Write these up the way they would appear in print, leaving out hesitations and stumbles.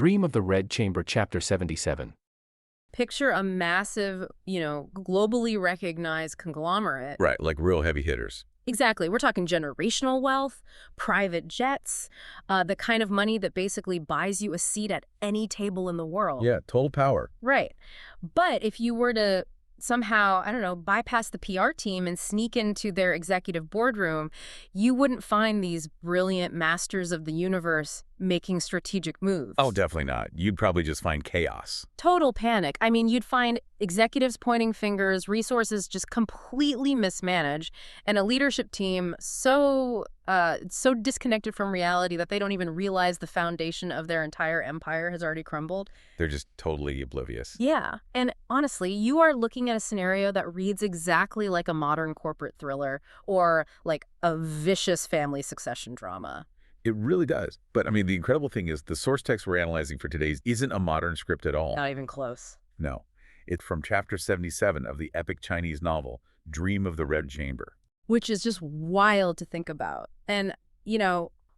Dream of the Red Chamber, Chapter 77. Picture a massive, globally recognized conglomerate. Right, like real heavy hitters. Exactly. We're talking generational wealth, private jets, the kind of money that basically buys you a seat at any table in the world. Yeah, total power. Right. But if you were to somehow, I don't know, bypass the PR team and sneak into their executive boardroom, you wouldn't find these brilliant masters of the universe making strategic moves. Oh, definitely not. You'd probably just find chaos. Total panic. I mean, you'd find executives pointing fingers, resources just completely mismanaged, and a leadership team so disconnected from reality that they don't even realize the foundation of their entire empire has already crumbled. They're just totally oblivious. Yeah. And honestly, you are looking at a scenario that reads exactly like a modern corporate thriller or like a vicious family succession drama. It really does. But, I mean, the incredible thing is the source text we're analyzing for today's isn't a modern script at all. Not even close. No. It's from Chapter 77 of the epic Chinese novel, Dream of the Red Chamber. Which is just wild to think about. And,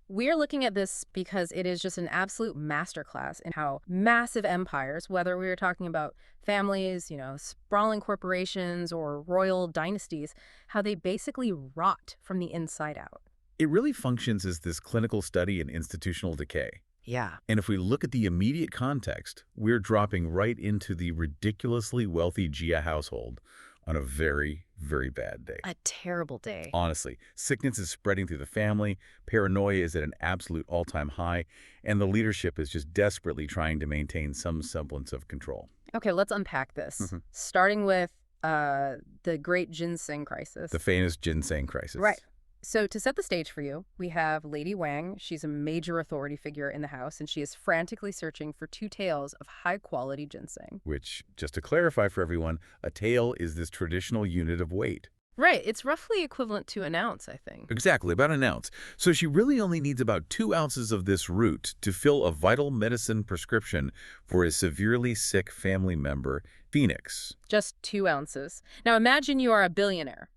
we're looking at this because it is just an absolute masterclass in how massive empires, whether we were talking about families, sprawling corporations or royal dynasties, how they basically rot from the inside out. It really functions as this clinical study in institutional decay. Yeah. And if we look at the immediate context, we're dropping right into the ridiculously wealthy Jia household on a very, very bad day. A terrible day. Honestly, sickness is spreading through the family, paranoia is at an absolute all-time high, and the leadership is just desperately trying to maintain some semblance of control. Okay, let's unpack this. Starting with the Great Ginseng Crisis. The famous ginseng crisis. Right. So to set the stage for you, we have Lady Wang. She's a major authority figure in the house, and she is frantically searching for 2 taels of high-quality ginseng. Which, just to clarify for everyone, a tael is this traditional unit of weight. Right. It's roughly equivalent to an ounce, I think. Exactly, about an ounce. So she really only needs about 2 ounces of this root to fill a vital medicine prescription for a severely sick family member, Phoenix. Just 2 ounces. Now imagine you are a billionaire.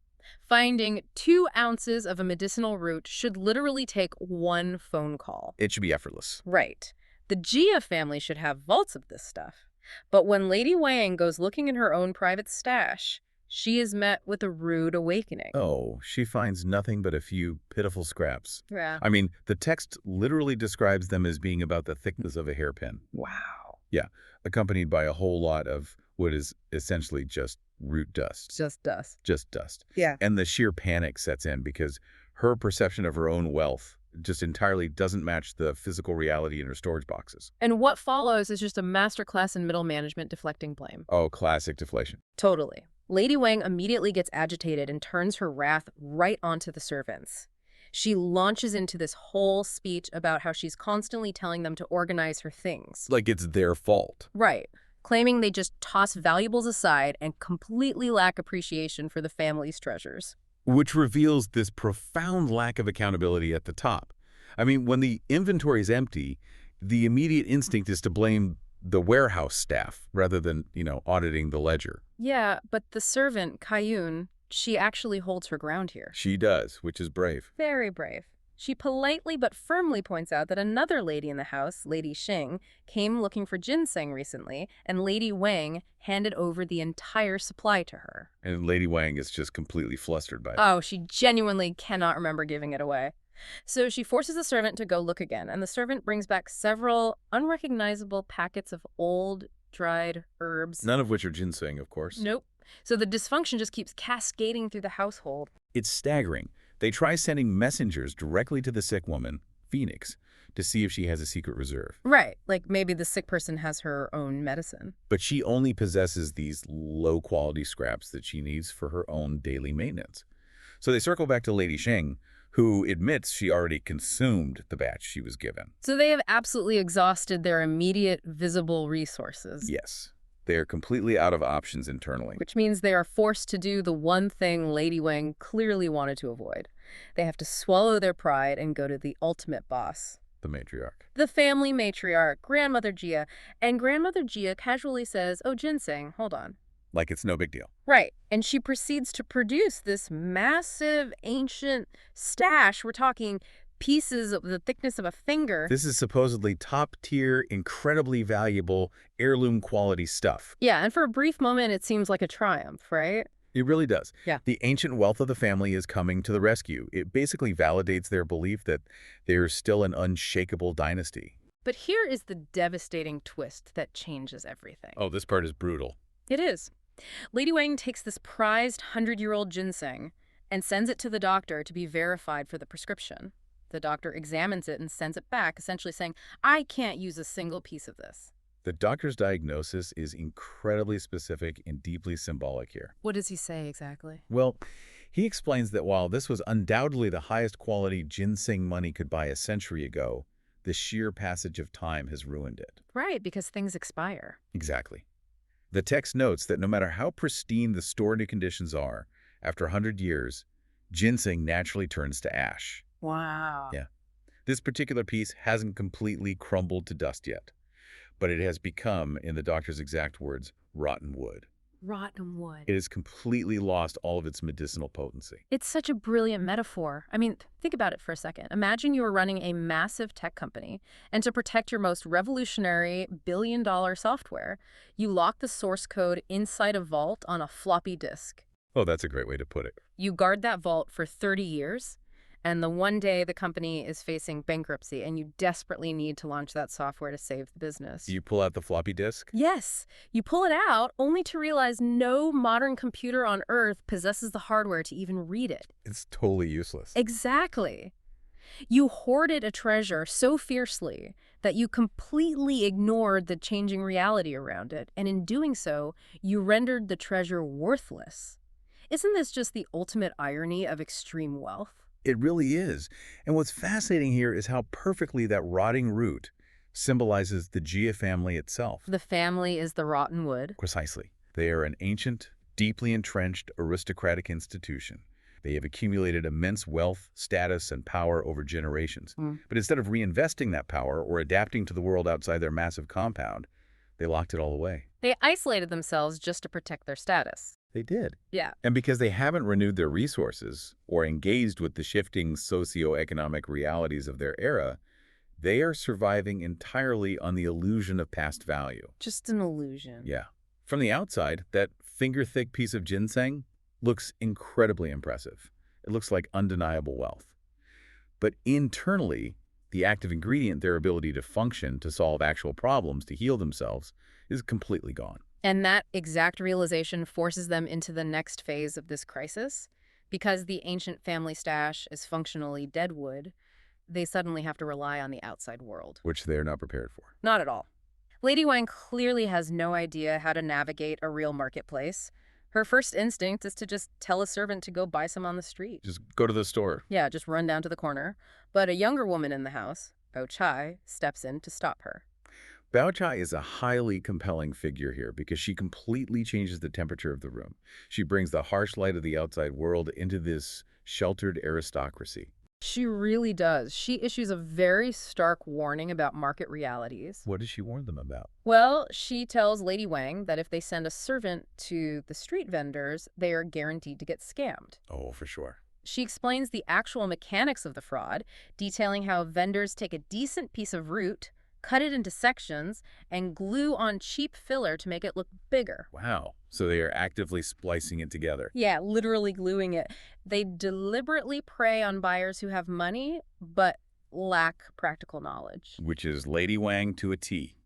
Finding 2 ounces of a medicinal root should literally take 1 phone call. It should be effortless. Right. The Jia family should have vaults of this stuff. But when Lady Wang goes looking in her own private stash, she is met with a rude awakening. Oh, she finds nothing but a few pitiful scraps. Yeah. I mean, the text literally describes them as being about the thickness of a hairpin. Wow. Yeah, accompanied by a whole lot of what is essentially just root dust. Just dust. Just dust. Yeah. And the sheer panic sets in because her perception of her own wealth just entirely doesn't match the physical reality in her storage boxes. And what follows is just a masterclass in middle management deflecting blame. Oh, classic deflation. Totally. Lady Wang immediately gets agitated and turns her wrath right onto the servants. She launches into this whole speech about how she's constantly telling them to organize her things. Like it's their fault. Right. Claiming they just toss valuables aside and completely lack appreciation for the family's treasures. Which reveals this profound lack of accountability at the top. I mean, when the inventory is empty, the immediate instinct is to blame the warehouse staff rather than, auditing the ledger. Yeah, but the servant, Kaiyun, she actually holds her ground here. She does, which is brave. Very brave. She politely but firmly points out that another lady in the house, Lady Xing, came looking for ginseng recently, and Lady Wang handed over the entire supply to her. And Lady Wang is just completely flustered by it. Oh, she genuinely cannot remember giving it away. So she forces the servant to go look again, and the servant brings back several unrecognizable packets of old, dried herbs. None of which are ginseng, of course. Nope. So the dysfunction just keeps cascading through the household. It's staggering. They try sending messengers directly to the sick woman, Phoenix, to see if she has a secret reserve. Right, like maybe the sick person has her own medicine. But she only possesses these low-quality scraps that she needs for her own daily maintenance. So they circle back to Lady Xing, who admits she already consumed the batch she was given. So they have absolutely exhausted their immediate visible resources. Yes. They are completely out of options internally. Which means they are forced to do the one thing Lady Wang clearly wanted to avoid. They have to swallow their pride and go to the ultimate boss. The matriarch. The family matriarch, Grandmother Jia. And Grandmother Jia casually says, "Oh, ginseng, hold on." Like it's no big deal. Right. And she proceeds to produce this massive, ancient stash. We're talking pieces of the thickness of a finger. This is supposedly top-tier, incredibly valuable, heirloom-quality stuff. Yeah, and for a brief moment, it seems like a triumph, right? It really does. Yeah. The ancient wealth of the family is coming to the rescue. It basically validates their belief that they're still an unshakable dynasty. But here is the devastating twist that changes everything. Oh, this part is brutal. It is. Lady Wang takes this prized 100-year-old ginseng and sends it to the doctor to be verified for the prescription. The doctor examines it and sends it back, essentially saying, I can't use a single piece of this. The doctor's diagnosis is incredibly specific and deeply symbolic here. What does he say exactly? Well, he explains that while this was undoubtedly the highest quality ginseng money could buy a century ago, the sheer passage of time has ruined it. Right, because things expire. Exactly. The text notes that no matter how pristine the stored conditions are, after 100 years, ginseng naturally turns to ash. Wow. Yeah. This particular piece hasn't completely crumbled to dust yet, but it has become, in the doctor's exact words, rotten wood. Rotten wood. It has completely lost all of its medicinal potency. It's such a brilliant metaphor. I mean, think about it for a second. Imagine you are running a massive tech company, and to protect your most revolutionary billion-dollar software, you lock the source code inside a vault on a floppy disk. Oh, that's a great way to put it. You guard that vault for 30 years, and the one day the company is facing bankruptcy and you desperately need to launch that software to save the business. You pull out the floppy disk? Yes. You pull it out only to realize no modern computer on Earth possesses the hardware to even read it. It's totally useless. Exactly. You hoarded a treasure so fiercely that you completely ignored the changing reality around it, and in doing so, you rendered the treasure worthless. Isn't this just the ultimate irony of extreme wealth? It really is. And what's fascinating here is how perfectly that rotting root symbolizes the Jia family itself. The family is the rotten wood. Precisely. They are an ancient, deeply entrenched aristocratic institution. They have accumulated immense wealth, status, and power over generations. But instead of reinvesting that power or adapting to the world outside their massive compound, they locked it all away. They isolated themselves just to protect their status. They did. Yeah. And because they haven't renewed their resources or engaged with the shifting socioeconomic realities of their era, they are surviving entirely on the illusion of past value. Just an illusion. Yeah. From the outside, that finger-thick piece of ginseng looks incredibly impressive. It looks like undeniable wealth. But internally, the active ingredient, their ability to function, to solve actual problems, to heal themselves, is completely gone. And that exact realization forces them into the next phase of this crisis. Because the ancient family stash is functionally dead wood, they suddenly have to rely on the outside world. Which they're not prepared for. Not at all. Lady Wang clearly has no idea how to navigate a real marketplace. Her first instinct is to just tell a servant to go buy some on the street. Just go to the store. Yeah, just run down to the corner. But a younger woman in the house, Baoyu, steps in to stop her. Baoyu is a highly compelling figure here because she completely changes the temperature of the room. She brings the harsh light of the outside world into this sheltered aristocracy. She really does. She issues a very stark warning about market realities. What does she warn them about? Well, she tells Lady Wang that if they send a servant to the street vendors, they are guaranteed to get scammed. Oh, for sure. She explains the actual mechanics of the fraud, detailing how vendors take a decent piece of root, cut it into sections, and glue on cheap filler to make it look bigger. Wow. So they are actively splicing it together. Yeah, literally gluing it. They deliberately prey on buyers who have money, but lack practical knowledge. Which is Lady Wang to a T.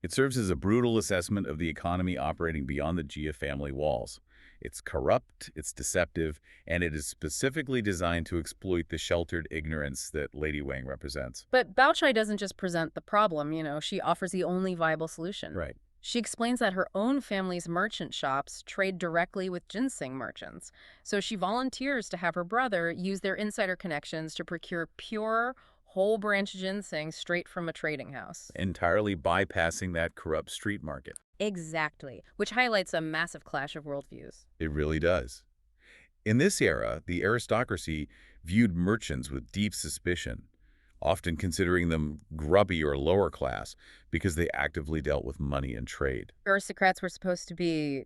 It serves as a brutal assessment of the economy operating beyond the Jia family walls. It's corrupt, it's deceptive, and it is specifically designed to exploit the sheltered ignorance that Lady Wang represents. But Baoyu doesn't just present the problem, she offers the only viable solution. Right. She explains that her own family's merchant shops trade directly with ginseng merchants, so she volunteers to have her brother use their insider connections to procure pure, whole branch ginseng straight from a trading house. Entirely bypassing that corrupt street market. Exactly, which highlights a massive clash of worldviews. It really does. In this era, the aristocracy viewed merchants with deep suspicion, often considering them grubby or lower class because they actively dealt with money and trade. Aristocrats were supposed to be,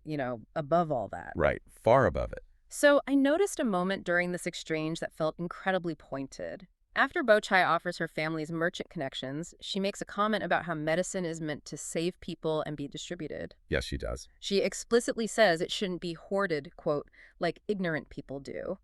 above all that. Right, far above it. So I noticed a moment during this exchange that felt incredibly pointed. After Bochai offers her family's merchant connections, she makes a comment about how medicine is meant to save people and be distributed. Yes, she does. She explicitly says it shouldn't be hoarded, quote, like ignorant people do.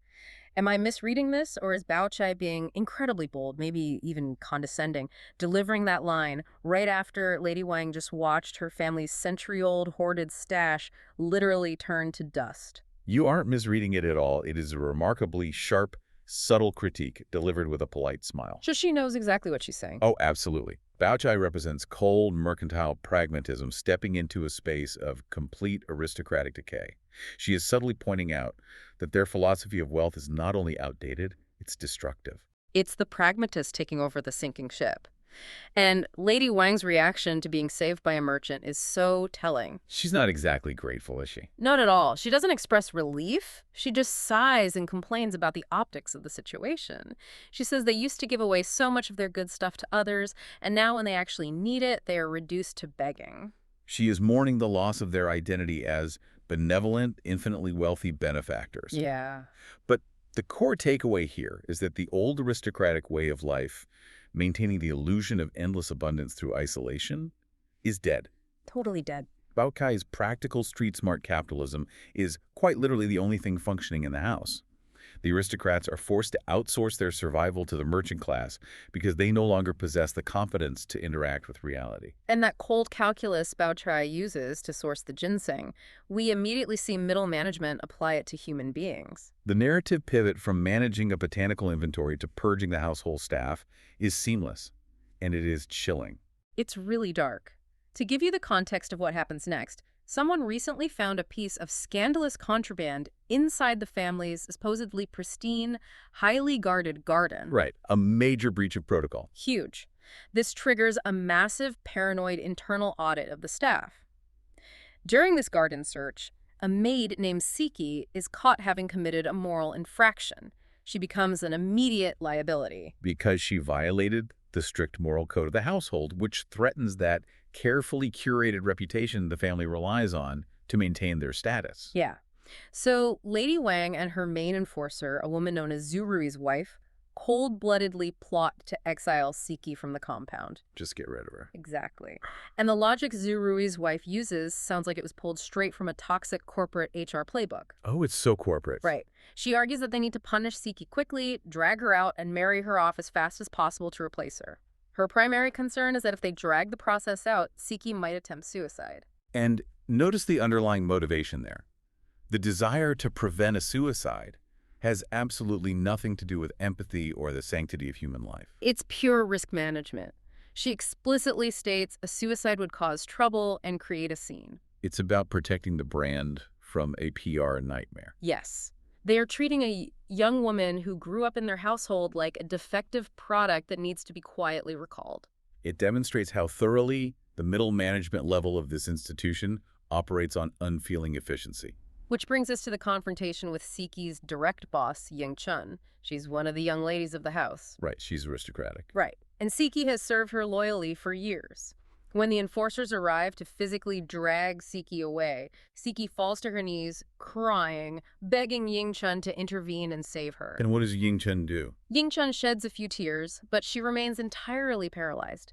Am I misreading this, or is Baochai being incredibly bold, maybe even condescending, delivering that line right after Lady Wang just watched her family's century-old hoarded stash literally turn to dust? You aren't misreading it at all. It is a remarkably sharp, subtle critique delivered with a polite smile. So she knows exactly what she's saying. Oh, absolutely. Baochai represents cold, mercantile pragmatism stepping into a space of complete aristocratic decay. She is subtly pointing out that their philosophy of wealth is not only outdated, it's destructive. It's the pragmatist taking over the sinking ship. And Lady Wang's reaction to being saved by a merchant is so telling. She's not exactly grateful, is she? Not at all. She doesn't express relief. She just sighs and complains about the optics of the situation. She says they used to give away so much of their good stuff to others, and now when they actually need it, they are reduced to begging. She is mourning the loss of their identity as benevolent, infinitely wealthy benefactors. Yeah. But the core takeaway here is that the old aristocratic way of life, maintaining the illusion of endless abundance through isolation, is dead. Totally dead. Baochai's practical, street-smart capitalism is quite literally the only thing functioning in the house. The aristocrats are forced to outsource their survival to the merchant class because they no longer possess the competence to interact with reality. And that cold calculus Baochai uses to source the ginseng, we immediately see middle management apply it to human beings. The narrative pivot from managing a botanical inventory to purging the household staff is seamless, and it is chilling. It's really dark. To give you the context of what happens next, someone recently found a piece of scandalous contraband inside the family's supposedly pristine, highly guarded garden. Right, a major breach of protocol. Huge. This triggers a massive paranoid internal audit of the staff. During this garden search, a maid named Siki is caught having committed a moral infraction. She becomes an immediate liability. Because she violated the strict moral code of the household, which threatens that carefully curated reputation the family relies on to maintain their status. Yeah. So Lady Wang and her main enforcer, a woman known as Zhu Rui's wife, cold-bloodedly plot to exile Siki from the compound. Just get rid of her. Exactly. And the logic Zhu Rui's wife uses sounds like it was pulled straight from a toxic corporate HR playbook. Oh, it's so corporate. Right. She argues that they need to punish Siki quickly, drag her out, and marry her off as fast as possible to replace her. Her primary concern is that if they drag the process out, Siki might attempt suicide. And notice the underlying motivation there. The desire to prevent a suicide has absolutely nothing to do with empathy or the sanctity of human life. It's pure risk management. She explicitly states a suicide would cause trouble and create a scene. It's about protecting the brand from a PR nightmare. Yes. They are treating a young woman who grew up in their household like a defective product that needs to be quietly recalled. It demonstrates how thoroughly the middle management level of this institution operates on unfeeling efficiency. Which brings us to the confrontation with Siki's direct boss, Ying Chun. She's one of the young ladies of the house. Right, she's aristocratic. Right. And Siki has served her loyally for years. When the enforcers arrive to physically drag Siki away, Siki falls to her knees, crying, begging Ying Chun to intervene and save her. And what does Ying Chun do? Ying Chun sheds a few tears, but she remains entirely paralyzed.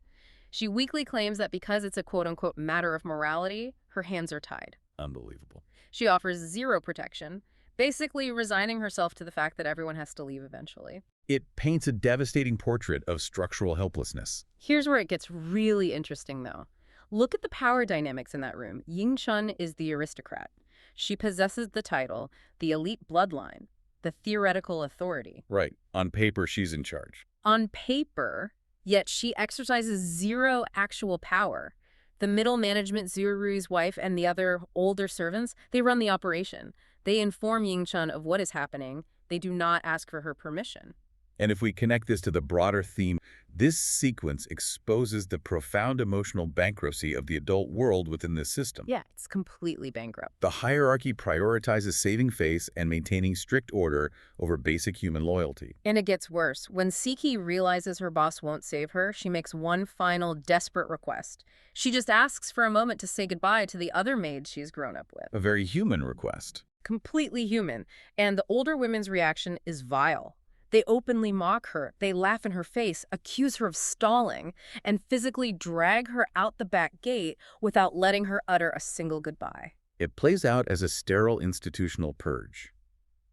She weakly claims that because it's a quote-unquote matter of morality, her hands are tied. Unbelievable. She offers zero protection, basically resigning herself to the fact that everyone has to leave eventually. It paints a devastating portrait of structural helplessness. Here's where it gets really interesting, though. Look at the power dynamics in that room. Ying Chun is the aristocrat. She possesses the title, the elite bloodline, the theoretical authority. Right. On paper, she's in charge. On paper, yet she exercises zero actual power. The middle management, Zhu Rui's wife, and the other older servants, they run the operation. They inform Ying Chun of what is happening. They do not ask for her permission. And if we connect this to the broader theme, this sequence exposes the profound emotional bankruptcy of the adult world within this system. Yeah, it's completely bankrupt. The hierarchy prioritizes saving face and maintaining strict order over basic human loyalty. And it gets worse. When Siki realizes her boss won't save her, she makes one final desperate request. She just asks for a moment to say goodbye to the other maids she's grown up with. A very human request. Completely human. And the older women's reaction is vile. They openly mock her, they laugh in her face, accuse her of stalling, and physically drag her out the back gate without letting her utter a single goodbye. It plays out as a sterile institutional purge.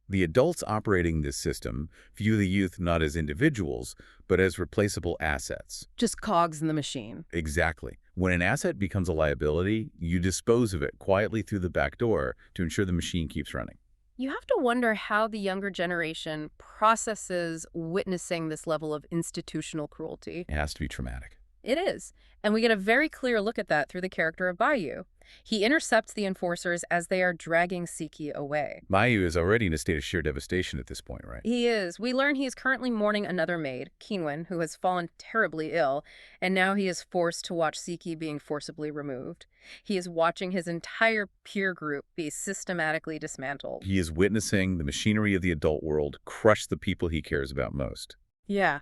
The adults operating this system view the youth not as individuals, but as replaceable assets. Just cogs in the machine. Exactly. When an asset becomes a liability, you dispose of it quietly through the back door to ensure the machine keeps running. You have to wonder how the younger generation processes witnessing this level of institutional cruelty. It has to be traumatic. It is. And we get a very clear look at that through the character of Baoyu. He intercepts the enforcers as they are dragging Siki away. Baoyu is already in a state of sheer devastation at this point, right? He is. We learn he is currently mourning another maid, Qingwen, who has fallen terribly ill, and now he is forced to watch Siki being forcibly removed. He is watching his entire peer group be systematically dismantled. He is witnessing the machinery of the adult world crush the people he cares about most. Yeah.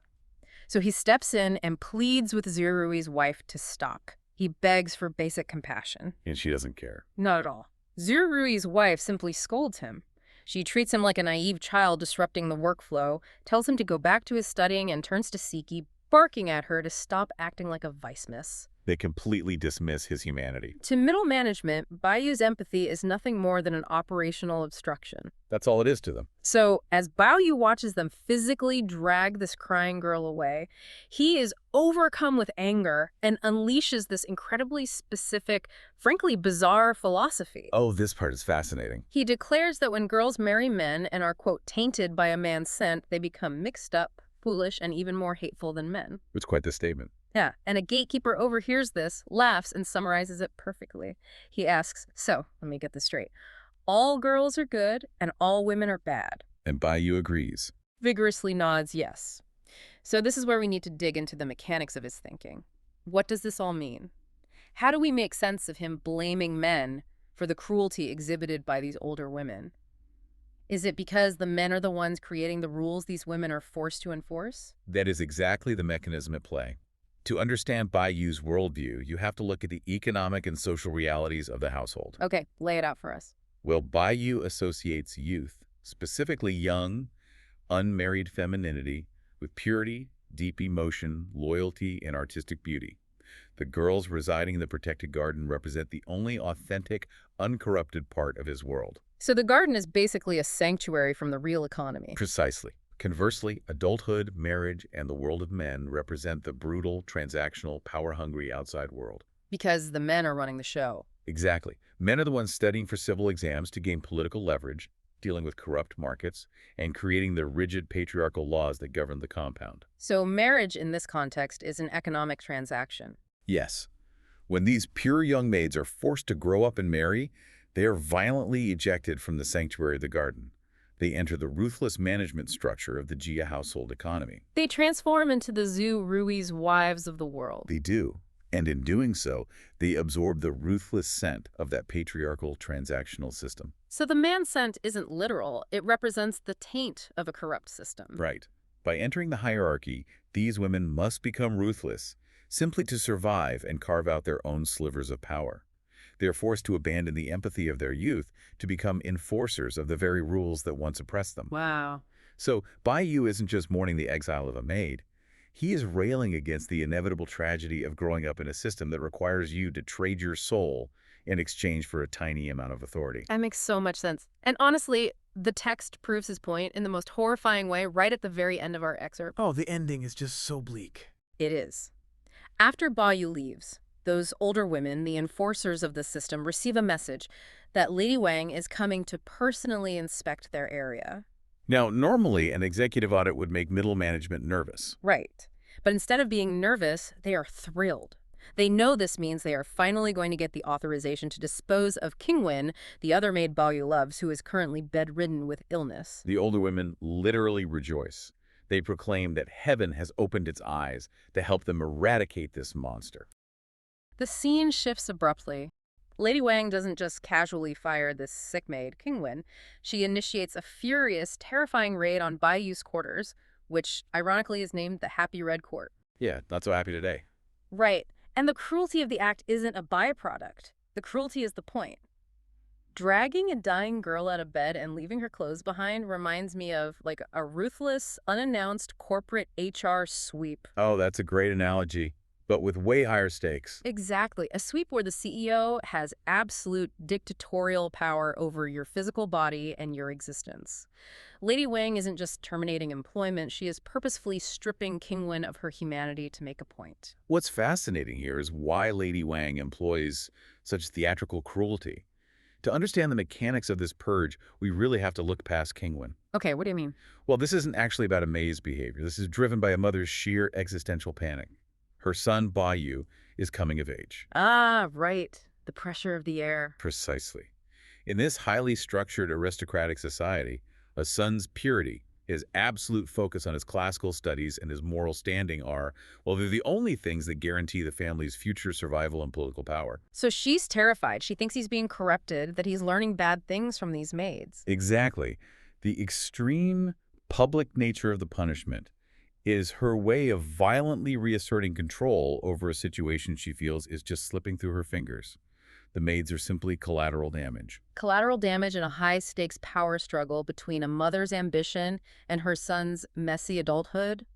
So he steps in and pleads with Zirui's wife to stop. He begs for basic compassion. And she doesn't care. Not at all. Zirui's wife simply scolds him. She treats him like a naive child disrupting the workflow, tells him to go back to his studying, and turns to Siki, barking at her to stop acting like a vice miss. They completely dismiss his humanity. To middle management, Baoyu's empathy is nothing more than an operational obstruction. That's all it is to them. So, as Baoyu watches them physically drag this crying girl away, he is overcome with anger and unleashes this incredibly specific, frankly bizarre philosophy. Oh, this part is fascinating. He declares that when girls marry men and are, quote, tainted by a man's scent, they become mixed up, foolish, and even more hateful than men. It's quite the statement. Yeah, and a gatekeeper overhears this, laughs, and summarizes it perfectly. He asks, so, let me get this straight. All girls are good, and all women are bad. And Baoyu agrees. Vigorously nods yes. So this is where we need to dig into the mechanics of his thinking. What does this all mean? How do we make sense of him blaming men for the cruelty exhibited by these older women? Is it because the men are the ones creating the rules these women are forced to enforce? That is exactly the mechanism at play. To understand Baoyu's worldview, you have to look at the economic and social realities of the household. Okay, lay it out for us. Well, Baoyu associates youth, specifically young, unmarried femininity, with purity, deep emotion, loyalty, and artistic beauty. The girls residing in the protected garden represent the only authentic, uncorrupted part of his world. So the garden is basically a sanctuary from the real economy. Precisely. Conversely, adulthood, marriage, and the world of men represent the brutal, transactional, power-hungry outside world. Because the men are running the show. Exactly. Men are the ones studying for civil exams to gain political leverage, dealing with corrupt markets, and creating the rigid patriarchal laws that govern the compound. So marriage in this context is an economic transaction. Yes. When these pure young maids are forced to grow up and marry, they are violently ejected from the sanctuary of the garden. They enter the ruthless management structure of the Jia household economy. They transform into the Zhu Rui's wives of the world. They do. And in doing so, they absorb the ruthless scent of that patriarchal transactional system. So the man scent isn't literal. It represents the taint of a corrupt system. Right. By entering the hierarchy, these women must become ruthless, simply to survive and carve out their own slivers of power. They are forced to abandon the empathy of their youth to become enforcers of the very rules that once oppressed them. Wow. So Baoyu isn't just mourning the exile of a maid. He is railing against the inevitable tragedy of growing up in a system that requires you to trade your soul in exchange for a tiny amount of authority. That makes so much sense. And honestly, the text proves his point in the most horrifying way right at the very end of our excerpt. Oh, the ending is just so bleak. It is. After Baoyu leaves, those older women, the enforcers of the system, receive a message that Lady Wang is coming to personally inspect their area. Now, normally, an executive audit would make middle management nervous. Right. But instead of being nervous, they are thrilled. They know this means they are finally going to get the authorization to dispose of Qingwen, the other maid Baoyu loves, who is currently bedridden with illness. The older women literally rejoice. They proclaim that heaven has opened its eyes to help them eradicate this monster. The scene shifts abruptly. Lady Wang doesn't just casually fire this sick maid, Qingwen. She initiates a furious, terrifying raid on Baoyu's quarters, which ironically is named the Happy Red Court. Yeah, not so happy today. Right. And the cruelty of the act isn't a byproduct. The cruelty is the point. Dragging a dying girl out of bed and leaving her clothes behind reminds me of, like, a ruthless, unannounced corporate HR sweep. Oh, that's a great analogy, but with way higher stakes. Exactly. A sweep where the CEO has absolute dictatorial power over your physical body and your existence. Lady Wang isn't just terminating employment, she is purposefully stripping Kingwen of her humanity to make a point. What's fascinating here is why Lady Wang employs such theatrical cruelty. To understand the mechanics of this purge, we really have to look past Kingwen. Okay, what do you mean? Well, this isn't actually about a Maids behavior. This is driven by a mother's sheer existential panic. Her son, Baoyu, is coming of age. Ah, right. The pressure of the air. Precisely. In this highly structured aristocratic society, a son's purity, his absolute focus on his classical studies, and his moral standing are, well, they're the only things that guarantee the family's future survival and political power. So she's terrified. She thinks he's being corrupted, that he's learning bad things from these maids. Exactly. The extreme public nature of the punishment is her way of violently reasserting control over a situation she feels is just slipping through her fingers. The maids are simply collateral damage. Collateral damage in a high-stakes power struggle between a mother's ambition and her son's messy adulthood.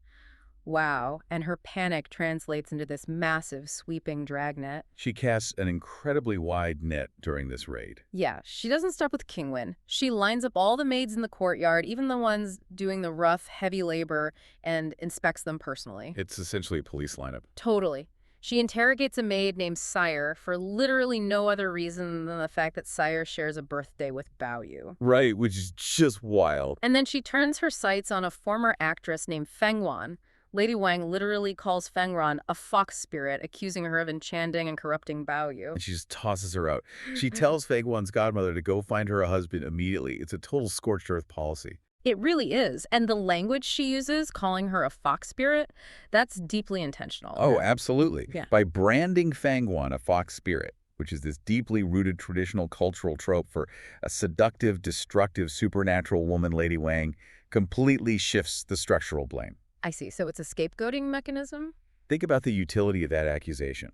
Wow, and her panic translates into this massive, sweeping dragnet. She casts an incredibly wide net during this raid. Yeah, she doesn't stop with Kingwen. She lines up all the maids in the courtyard, even the ones doing the rough, heavy labor, and inspects them personally. It's essentially a police lineup. Totally. She interrogates a maid named Sire for literally no other reason than the fact that Sire shares a birthday with Baoyu. Right, which is just wild. And then she turns her sights on a former actress named Fengwan. Lady Wang literally calls Fengwan a fox spirit, accusing her of enchanting and corrupting Baoyu. And she just tosses her out. She tells Fagwan's godmother to go find her a husband immediately. It's a total scorched earth policy. It really is. And the language she uses, calling her a fox spirit, that's deeply intentional. Oh, absolutely. Yeah. By branding Fangwan a fox spirit, which is this deeply rooted traditional cultural trope for a seductive, destructive, supernatural woman, Lady Wang completely shifts the structural blame. I see. So it's a scapegoating mechanism? Think about the utility of that accusation.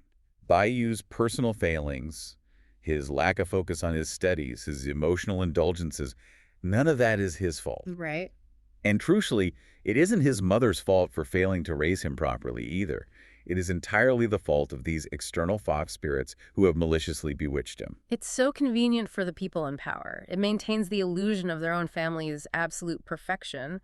Baoyu's personal failings, his lack of focus on his studies, his emotional indulgences, none of that is his fault. Right. And crucially, it isn't his mother's fault for failing to raise him properly either. It is entirely the fault of these external fox spirits who have maliciously bewitched him. It's so convenient for the people in power. It maintains the illusion of their own family's absolute perfection.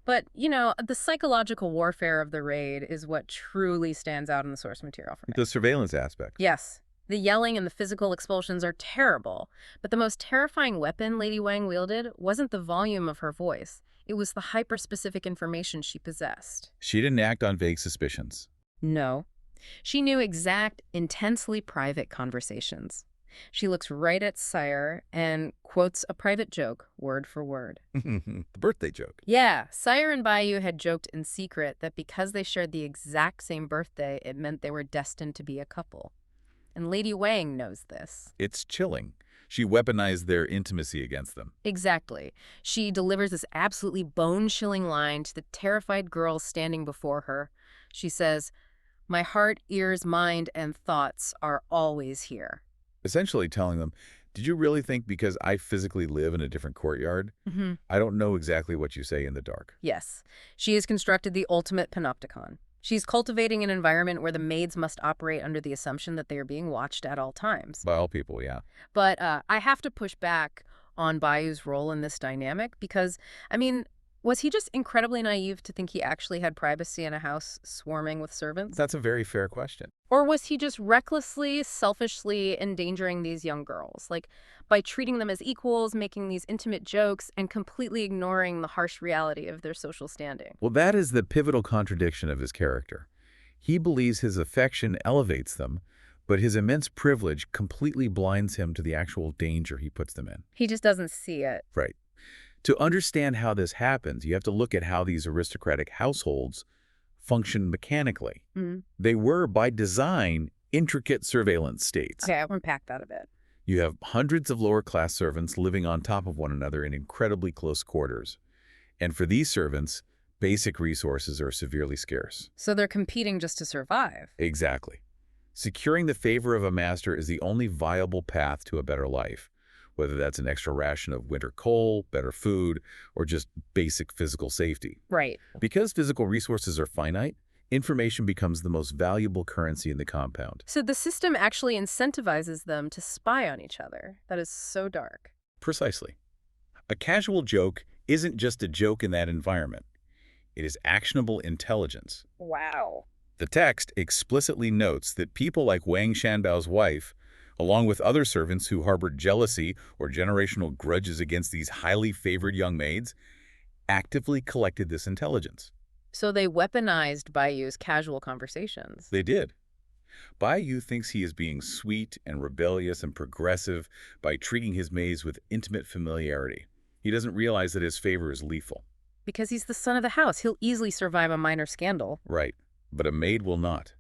But, you know, the psychological warfare of the raid is what truly stands out in the source material for me. The surveillance aspect. Yes. The yelling and the physical expulsions are terrible, but the most terrifying weapon Lady Wang wielded wasn't the volume of her voice. It was the hyper-specific information she possessed. She didn't act on vague suspicions. No. She knew exact, intensely private conversations. She looks right at Sire and quotes a private joke, word for word. The birthday joke. Yeah, Sire and Baoyu had joked in secret that because they shared the exact same birthday, it meant they were destined to be a couple. And Lady Wang knows this. It's chilling. She weaponized their intimacy against them. Exactly. She delivers this absolutely bone-chilling line to the terrified girl standing before her. She says, "My heart, ears, mind, and thoughts are always here." Essentially telling them, did you really think because I physically live in a different courtyard, Mm-hmm. I don't know exactly what you say in the dark? Yes. She has constructed the ultimate panopticon. She's cultivating an environment where the maids must operate under the assumption that they are being watched at all times. By all people, yeah. But I have to push back on Baoyu's role in this dynamic because, I mean, was he just incredibly naive to think he actually had privacy in a house swarming with servants? That's a very fair question. Or was he just recklessly, selfishly endangering these young girls, like by treating them as equals, making these intimate jokes, and completely ignoring the harsh reality of their social standing? Well, that is the pivotal contradiction of his character. He believes his affection elevates them, but his immense privilege completely blinds him to the actual danger he puts them in. He just doesn't see it. Right. To understand how this happens, you have to look at how these aristocratic households function mechanically. Mm. They were, by design, intricate surveillance states. Okay, I'll unpack that a bit. You have hundreds of lower-class servants living on top of one another in incredibly close quarters. And for these servants, basic resources are severely scarce. So they're competing just to survive. Exactly. Securing the favor of a master is the only viable path to a better life. whether that's an extra ration of winter coal, better food, or just basic physical safety. Right. Because physical resources are finite, information becomes the most valuable currency in the compound. So the system actually incentivizes them to spy on each other. That is so dark. Precisely. A casual joke isn't just a joke in that environment. It is actionable intelligence. Wow. The text explicitly notes that people like Wang Shanbao's wife, along with other servants who harbored jealousy or generational grudges against these highly favored young maids, actively collected this intelligence. So they weaponized Baoyu's casual conversations. They did. Baoyu thinks he is being sweet and rebellious and progressive by treating his maids with intimate familiarity. He doesn't realize that his favor is lethal. Because he's the son of the house, he'll easily survive a minor scandal. Right. But a maid will not.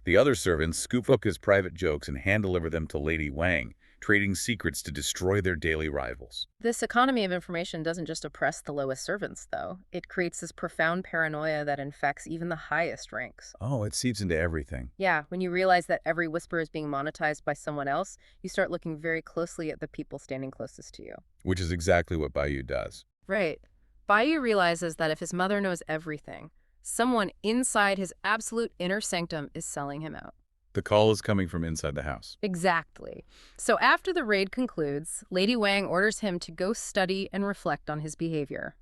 The other servants scoop up his private jokes and hand-deliver them to Lady Wang, trading secrets to destroy their daily rivals. This economy of information doesn't just oppress the lowest servants, though. It creates this profound paranoia that infects even the highest ranks. Oh, it seeps into everything. Yeah, when you realize that every whisper is being monetized by someone else, you start looking very closely at the people standing closest to you. Which is exactly what Baoyu does. Right. Baoyu realizes that if his mother knows everything, someone inside his absolute inner sanctum is selling him out. The call is coming from inside the house. Exactly. So after the raid concludes, Lady Wang orders him to go study and reflect on his behavior.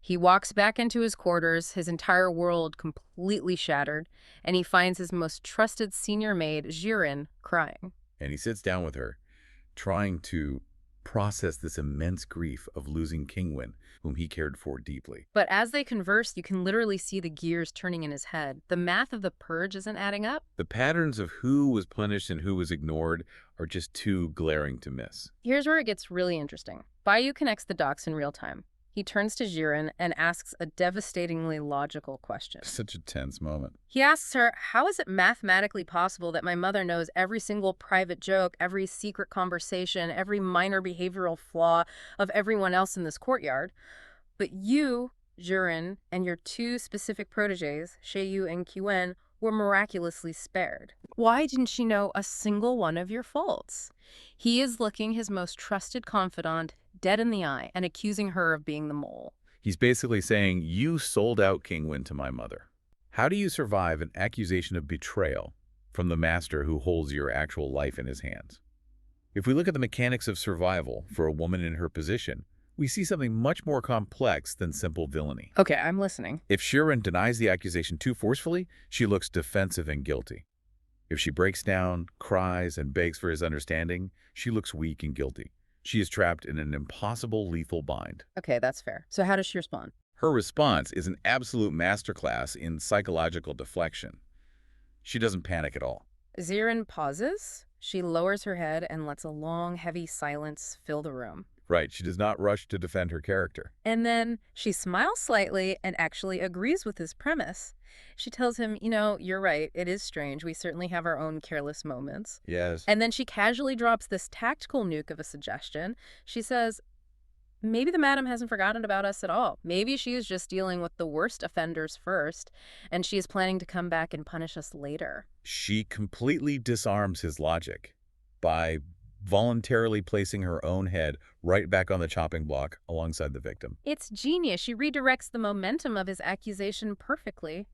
He walks back into his quarters, his entire world completely shattered, and he finds his most trusted senior maid, Jiren, crying. And he sits down with her, trying to process this immense grief of losing Kingwin, whom he cared for deeply. But as they converse, you can literally see the gears turning in his head. The math of the purge isn't adding up. The patterns of who was punished and who was ignored are just too glaring to miss. Here's where it gets really interesting. Baoyu connects the dots in real time. He turns to Jiren and asks a devastatingly logical question. Such a tense moment. He asks her, how is it mathematically possible that my mother knows every single private joke, every secret conversation, every minor behavioral flaw of everyone else in this courtyard? But you, Jiren, and your two specific proteges, Yu and Quen, were miraculously spared. Why didn't she know a single one of your faults? He is looking his most trusted confidant dead in the eye and accusing her of being the mole. He's basically saying, you sold out Kingwin to my mother. How do you survive an accusation of betrayal from the master who holds your actual life in his hands? If we look at the mechanics of survival for a woman in her position, we see something much more complex than simple villainy. Okay, I'm listening. If Jiren denies the accusation too forcefully, she looks defensive and guilty. If she breaks down, cries, and begs for his understanding, she looks weak and guilty. She is trapped in an impossible lethal bind. Okay, that's fair. So how does she respond? Her response is an absolute masterclass in psychological deflection. She doesn't panic at all. Jiren pauses. She lowers her head and lets a long, heavy silence fill the room. Right, she does not rush to defend her character. And then she smiles slightly and actually agrees with his premise. She tells him, you know, you're right, it is strange. We certainly have our own careless moments. Yes. And then she casually drops this tactical nuke of a suggestion. She says, maybe the madam hasn't forgotten about us at all. Maybe she is just dealing with the worst offenders first, and she is planning to come back and punish us later. She completely disarms his logic by voluntarily placing her own head right back on the chopping block alongside the victim. It's genius. She redirects the momentum of his accusation perfectly.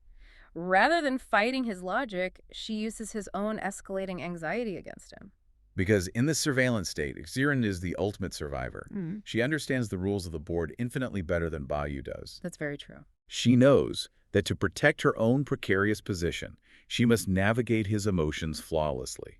Rather than fighting his logic, she uses his own escalating anxiety against him. Because in this surveillance state, Jiren is the ultimate survivor. She understands the rules of the board infinitely better than Baoyu does. That's very true. She knows that to protect her own precarious position, she must navigate his emotions flawlessly,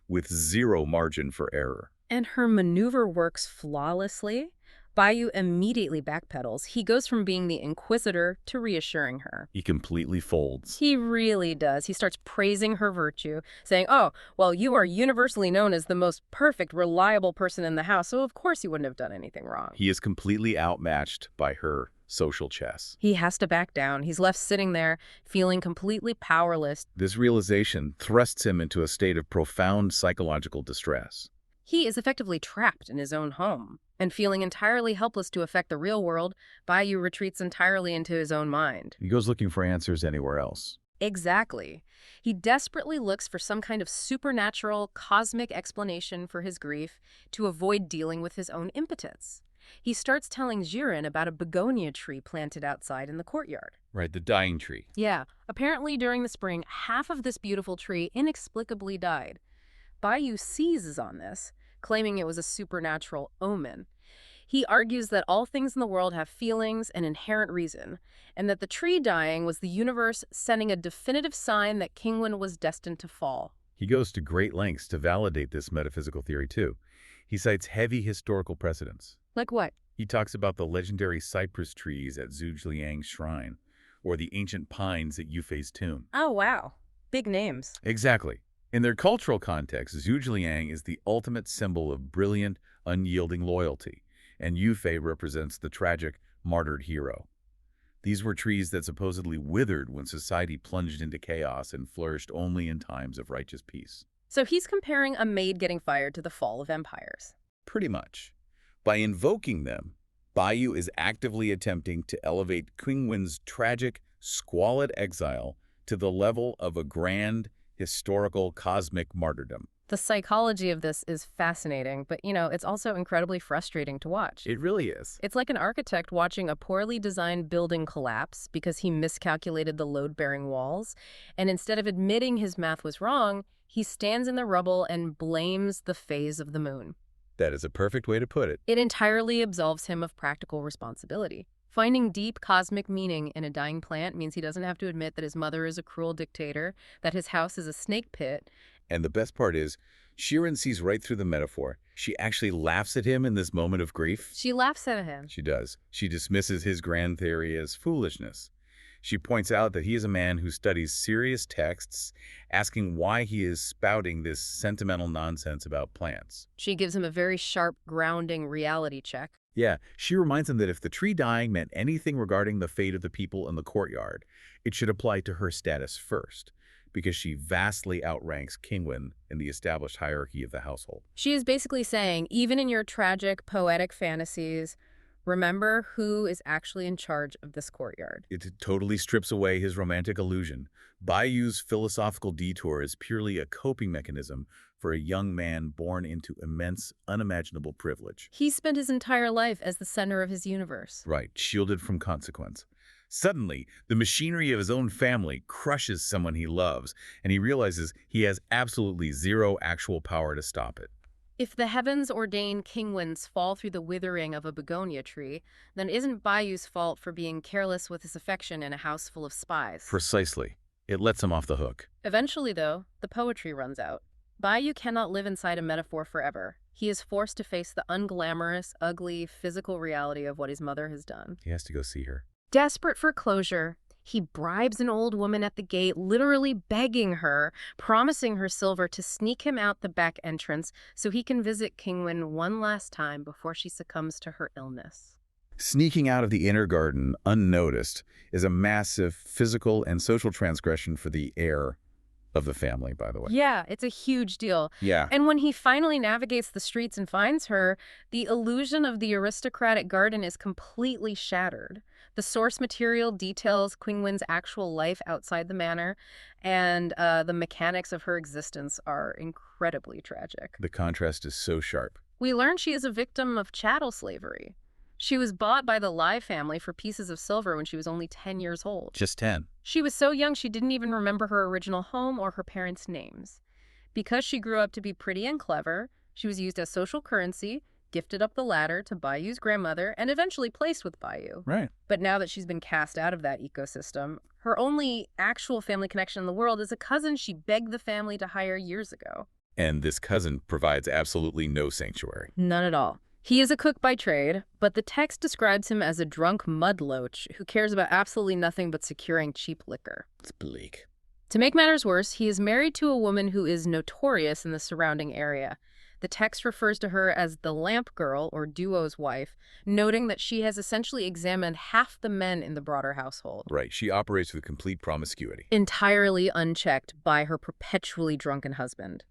with zero margin for error. And her maneuver works flawlessly. Baoyu immediately backpedals. He goes from being the inquisitor to reassuring her. He completely folds. He really does. He starts praising her virtue, saying, oh, well, you are universally known as the most perfect, reliable person in the house, so of course you wouldn't have done anything wrong. He is completely outmatched by her social chess. He has to back down. He's left sitting there, feeling completely powerless. This realization thrusts him into a state of profound psychological distress. He is effectively trapped in his own home. And feeling entirely helpless to affect the real world, Baoyu retreats entirely into his own mind. He goes looking for answers anywhere else. Exactly. He desperately looks for some kind of supernatural, cosmic explanation for his grief to avoid dealing with his own impotence. He starts telling Jiren about a begonia tree planted outside in the courtyard. Right, the dying tree. Yeah, apparently during the spring, half of this beautiful tree inexplicably died. Baoyu seizes on this, claiming it was a supernatural omen. He argues that all things in the world have feelings and inherent reason, and that the tree dying was the universe sending a definitive sign that Kingwen was destined to fall. He goes to great lengths to validate this metaphysical theory, too. He cites heavy historical precedents. Like what? He talks about the legendary cypress trees at Zhuge shrine, or the ancient pines at Yufei's tomb. Oh, wow. Big names. Exactly. In their cultural context, Zhuge is the ultimate symbol of brilliant, unyielding loyalty, and Yufei represents the tragic, martyred hero. These were trees that supposedly withered when society plunged into chaos and flourished only in times of righteous peace. So he's comparing a maid getting fired to the fall of empires. Pretty much. By invoking them, Baoyu is actively attempting to elevate Kingwen's tragic, squalid exile to the level of a grand, historical, cosmic martyrdom. The psychology of this is fascinating, but, it's also incredibly frustrating to watch. It really is. It's like an architect watching a poorly designed building collapse because he miscalculated the load-bearing walls, and instead of admitting his math was wrong, he stands in the rubble and blames the phase of the moon. That is a perfect way to put it. It entirely absolves him of practical responsibility. Finding deep cosmic meaning in a dying plant means he doesn't have to admit that his mother is a cruel dictator, that his house is a snake pit. And the best part is, Shirin sees right through the metaphor. She actually laughs at him in this moment of grief. She laughs at him. She does. She dismisses his grand theory as foolishness. She points out that he is a man who studies serious texts, asking why he is spouting this sentimental nonsense about plants. She gives him a very sharp, grounding reality check. Yeah, she reminds him that if the tree dying meant anything regarding the fate of the people in the courtyard, it should apply to her status first, because she vastly outranks Kingwen in the established hierarchy of the household. She is basically saying, even in your tragic, poetic fantasies, remember who is actually in charge of this courtyard. It totally strips away his romantic illusion. Baoyu's philosophical detour is purely a coping mechanism for a young man born into immense, unimaginable privilege. He spent his entire life as the center of his universe. Right, shielded from consequence. Suddenly, the machinery of his own family crushes someone he loves, and he realizes he has absolutely zero actual power to stop it. If the heavens ordain Kingwen's fall through the withering of a begonia tree, then isn't Baoyu's fault for being careless with his affection in a house full of spies? Precisely. It lets him off the hook. Eventually, though, the poetry runs out. Baoyu cannot live inside a metaphor forever. He is forced to face the unglamorous, ugly, physical reality of what his mother has done. He has to go see her. Desperate for closure, he bribes an old woman at the gate, literally begging her, promising her silver to sneak him out the back entrance so he can visit Kingwen one last time before she succumbs to her illness. Sneaking out of the inner garden unnoticed is a massive physical and social transgression for the heir of the family, by the way. Yeah, it's a huge deal. Yeah. And when he finally navigates the streets and finds her, the illusion of the aristocratic garden is completely shattered. The source material details Kingwen's actual life outside the manor, and the mechanics of her existence are incredibly tragic. The contrast is so sharp. We learn she is a victim of chattel slavery. She was bought by the Lai family for pieces of silver when she was only 10 years old. Just 10. She was so young she didn't even remember her original home or her parents' names. Because she grew up to be pretty and clever, she was used as social currency, gifted up the ladder to Baoyu's grandmother, and eventually placed with Baoyu. Right. But now that she's been cast out of that ecosystem, her only actual family connection in the world is a cousin she begged the family to hire years ago. And this cousin provides absolutely no sanctuary. None at all. He is a cook by trade, but the text describes him as a drunk mudloach who cares about absolutely nothing but securing cheap liquor. It's bleak. To make matters worse, he is married to a woman who is notorious in the surrounding area. The text refers to her as the lamp girl, or duo's wife, noting that she has essentially examined half the men in the broader household. Right. She operates with complete promiscuity. Entirely unchecked by her perpetually drunken husband.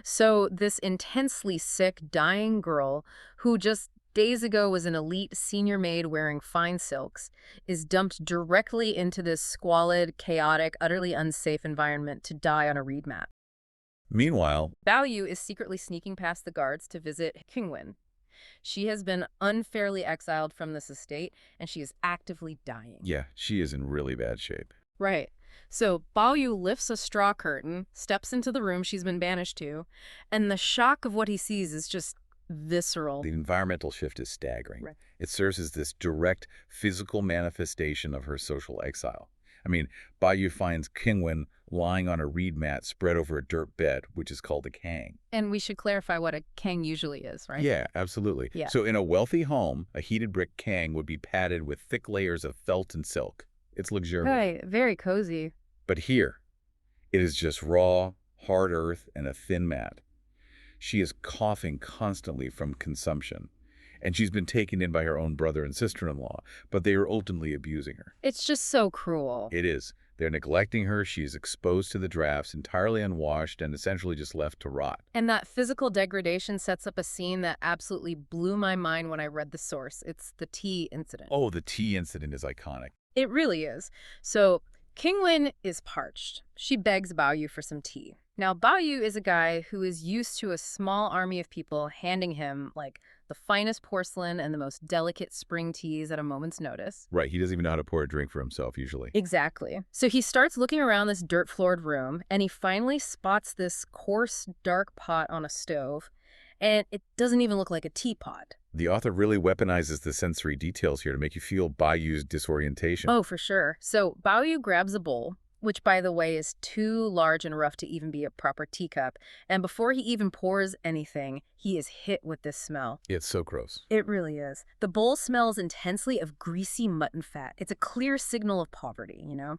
So this intensely sick, dying girl who just days ago was an elite senior maid wearing fine silks, is dumped directly into this squalid, chaotic, utterly unsafe environment to die on a reed mat. Meanwhile, Baoyu is secretly sneaking past the guards to visit Qingwen. She has been unfairly exiled from this estate, and she is actively dying. yeah, she is in really bad shape. Right. So Baoyu lifts a straw curtain, steps into the room she's been banished to, and the shock of what he sees is just visceral. The environmental shift is staggering. Right. It serves as this direct physical manifestation of her social exile. I mean, Baoyu finds Qingwen lying on a reed mat spread over a dirt bed, which is called a kang. And we should clarify what a kang usually is, right? Yeah, absolutely. Yeah. So in a wealthy home, a heated brick kang would be padded with thick layers of felt and silk. It's luxurious. Right, very cozy. But here, it is just raw, hard earth and a thin mat. She is coughing constantly from consumption, and she's been taken in by her own brother and sister-in-law, but they are ultimately abusing her. It's just so cruel. It is. They're neglecting her. She is exposed to the drafts, entirely unwashed, and essentially just left to rot. And that physical degradation sets up a scene that absolutely blew my mind when I read the source. It's the tea incident. Oh, the tea incident is iconic. It really is. So Qingwen is parched. She begs Baoyu for some tea. Now, Baoyu is a guy who is used to a small army of people handing him, like, the finest porcelain and the most delicate spring teas at a moment's notice. Right, he doesn't even know how to pour a drink for himself, usually. Exactly. So he starts looking around this dirt-floored room, and he finally spots this coarse, dark pot on a stove, and it doesn't even look like a teapot. The author really weaponizes the sensory details here to make you feel Baoyu's disorientation. Oh, for sure. So Baoyu grabs a bowl, which, by the way, is too large and rough to even be a proper teacup. And before he even pours anything, he is hit with this smell. It's so gross. It really is. The bowl smells intensely of greasy mutton fat. It's a clear signal of poverty, you know?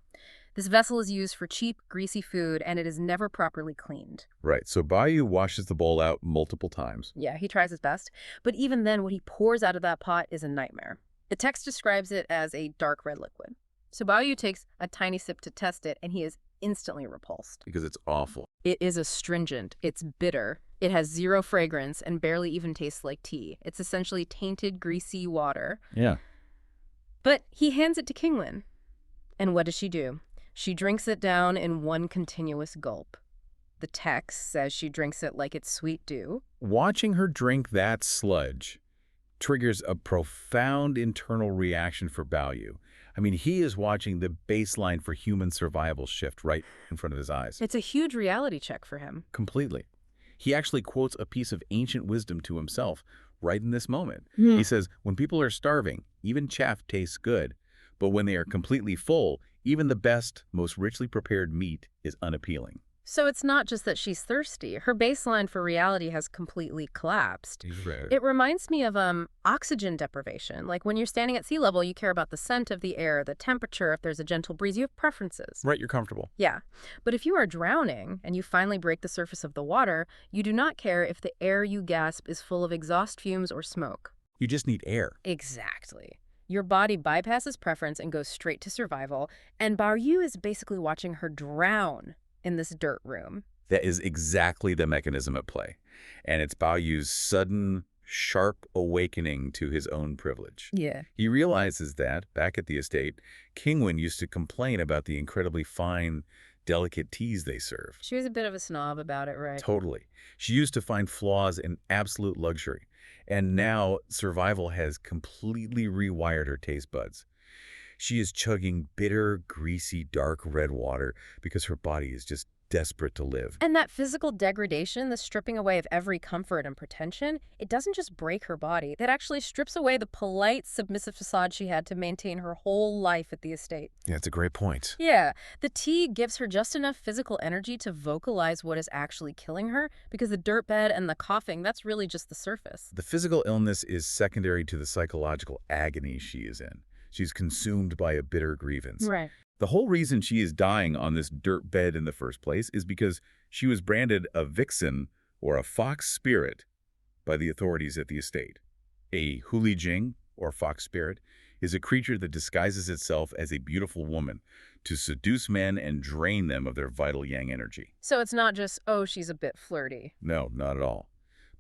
This vessel is used for cheap, greasy food, and it is never properly cleaned. Right, so Baoyu washes the bowl out multiple times. Yeah, he tries his best. But even then, what he pours out of that pot is a nightmare. The text describes it as a dark red liquid. So Baoyu takes a tiny sip to test it, and he is instantly repulsed. Because it's awful. It is astringent. It's bitter. It has zero fragrance and barely even tastes like tea. It's essentially tainted, greasy water. Yeah. But he hands it to Qingwen. And what does she do? She drinks it down in one continuous gulp. The text says she drinks it like it's sweet dew. Watching her drink that sludge triggers a profound internal reaction for Baoyu. I mean, he is watching the baseline for human survival shift right in front of his eyes. It's a huge reality check for him. Completely. He actually quotes a piece of ancient wisdom to himself right in this moment. He says, when people are starving, even chaff tastes good. But when they are completely full, even the best, most richly prepared meat is unappealing. So it's not just that she's thirsty. Her baseline for reality has completely collapsed. It reminds me of oxygen deprivation. Like when you're standing at sea level, you care about the scent of the air, the temperature, if there's a gentle breeze. You have preferences. Right, you're comfortable. Yeah. But if you are drowning and you finally break the surface of the water, you do not care if the air you gasp is full of exhaust fumes or smoke. You just need air. Exactly. Your body bypasses preference and goes straight to survival. And Baoyu is basically watching her drown in this dirt room. That is exactly the mechanism at play. And it's Baoyu's sudden, sharp awakening to his own privilege. Yeah. He realizes that, back at the estate, Qingwen used to complain about the incredibly fine, delicate teas they serve. She was a bit of a snob about it, right? Totally. She used to find flaws in absolute luxury. And now survival has completely rewired her taste buds. She is chugging bitter, greasy, dark red water because her body is just desperate to live. And that physical degradation, the stripping away of every comfort and pretension, it doesn't just break her body. It actually strips away the polite, submissive facade she had to maintain her whole life at the estate. Yeah, that's a great point. Yeah, the tea gives her just enough physical energy to vocalize what is actually killing her, because the dirt bed and the coughing, that's really just the surface. The physical illness is secondary to the psychological agony she is in. She's consumed by a bitter grievance. Right. The whole reason she is dying on this dirt bed in the first place is because she was branded a vixen or a fox spirit by the authorities at the estate. A hulijing, or fox spirit, is a creature that disguises itself as a beautiful woman to seduce men and drain them of their vital yang energy. So it's not just, oh, she's a bit flirty. No, not at all.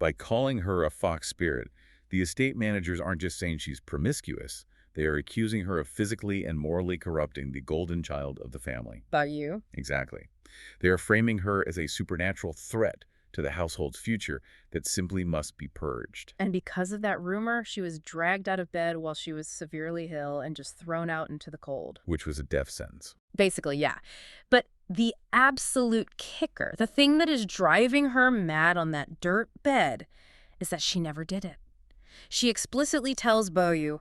By calling her a fox spirit, The estate managers aren't just saying she's promiscuous. They are accusing her of physically and morally corrupting the golden child of the family. Baoyu. Exactly. They are framing her as a supernatural threat to the household's future that simply must be purged. And because of that rumor, she was dragged out of bed while she was severely ill and just thrown out into the cold. Which was a death sentence. Basically, yeah. But the absolute kicker, the thing that is driving her mad on that dirt bed, is that she never did it. She explicitly tells Baoyu,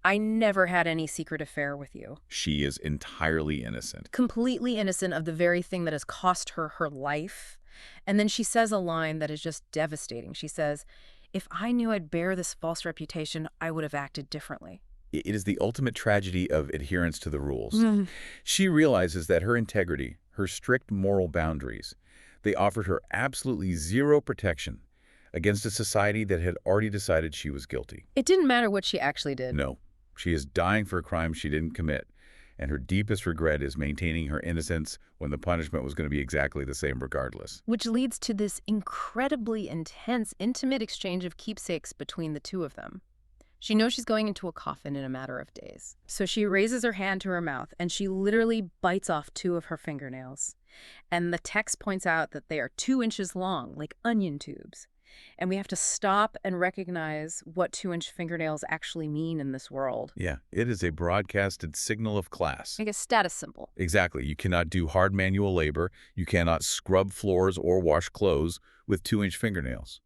I never had any secret affair with you. She is entirely innocent. Completely innocent of the very thing that has cost her her life. And then she says a line that is just devastating. She says, if I knew I'd bear this false reputation, I would have acted differently. It is the ultimate tragedy of adherence to the rules. She realizes that her integrity, her strict moral boundaries, they offered her absolutely zero protection against a society that had already decided she was guilty. It didn't matter what she actually did. No, she is dying for a crime she didn't commit, and her deepest regret is maintaining her innocence when the punishment was going to be exactly the same regardless. Which leads to this incredibly intense, intimate exchange of keepsakes between the two of them. She knows she's going into a coffin in a matter of days. So she raises her hand to her mouth, and she literally bites off 2 of her fingernails. And the text points out that they are 2 inches long, like onion tubes. And we have to stop and recognize what 2-inch fingernails actually mean in this world. Yeah, it is a broadcasted signal of class. Like a status symbol. Exactly. You cannot do hard manual labor. You cannot scrub floors or wash clothes with 2-inch fingernails.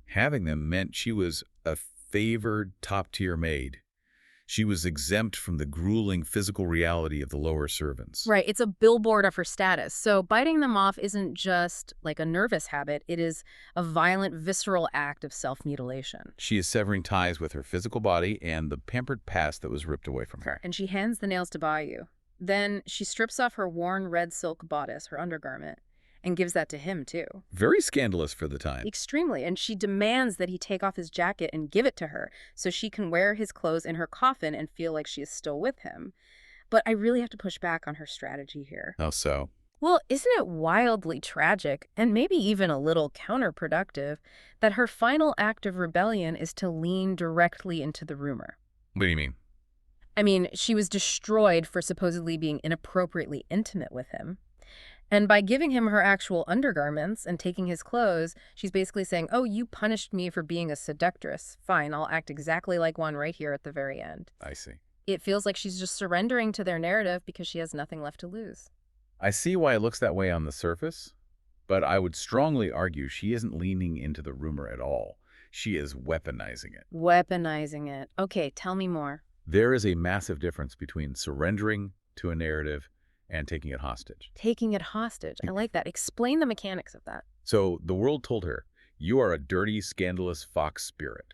Having them meant she was a favored top-tier maid. She was exempt from the grueling physical reality of the lower servants. Right, it's a billboard of her status. So biting them off isn't just like a nervous habit, it is a violent, visceral act of self-mutilation. She is severing ties with her physical body and the pampered past that was ripped away from her. And she hands the nails to Baoyu. Then she strips off her worn red silk bodice, her undergarment, and gives that to him, too. Very scandalous for the time. Extremely. And she demands that he take off his jacket and give it to her so she can wear his clothes in her coffin and feel like she is still with him. But I really have to push back on her strategy here. How so? Well, isn't it wildly tragic, and maybe even a little counterproductive, that her final act of rebellion is to lean directly into the rumor? What do you mean? I mean, she was destroyed for supposedly being inappropriately intimate with him. And by giving him her actual undergarments and taking his clothes, she's basically saying, oh, you punished me for being a seductress. Fine, I'll act exactly like one right here at the very end. I see. It feels like she's just surrendering to their narrative because she has nothing left to lose. I see why it looks that way on the surface, but I would strongly argue she isn't leaning into the rumor at all. She is weaponizing it. Weaponizing it. Okay, tell me more. There is a massive difference between surrendering to a narrative and taking it hostage. Taking it hostage. I like that. Explain the mechanics of that. So the world told her, you are a dirty, scandalous fox spirit.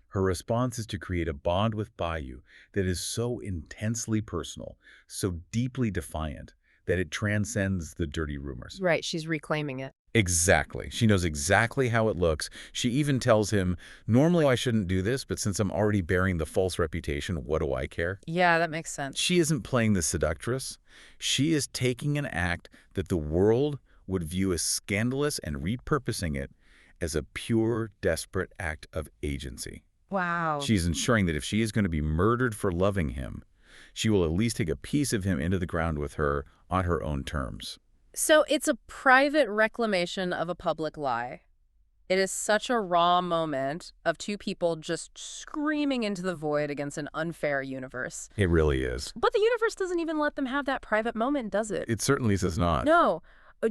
Her response is to create a bond with Baoyu that is so intensely personal, so deeply defiant, that it transcends the dirty rumors. Right, she's reclaiming it. Exactly. She knows exactly how it looks. She even tells him, normally I shouldn't do this, but since I'm already bearing the false reputation, what do I care? Yeah, that makes sense. She isn't playing the seductress. She is taking an act that the world would view as scandalous and repurposing it as a pure, desperate act of agency. Wow. She's ensuring that if she is going to be murdered for loving him, she will at least take a piece of him into the ground with her on her own terms. So it's a private reclamation of a public lie. It is such a raw moment of 2 people just screaming into the void against an unfair universe. It really is. But the universe doesn't even let them have that private moment, does it? It certainly does not. No.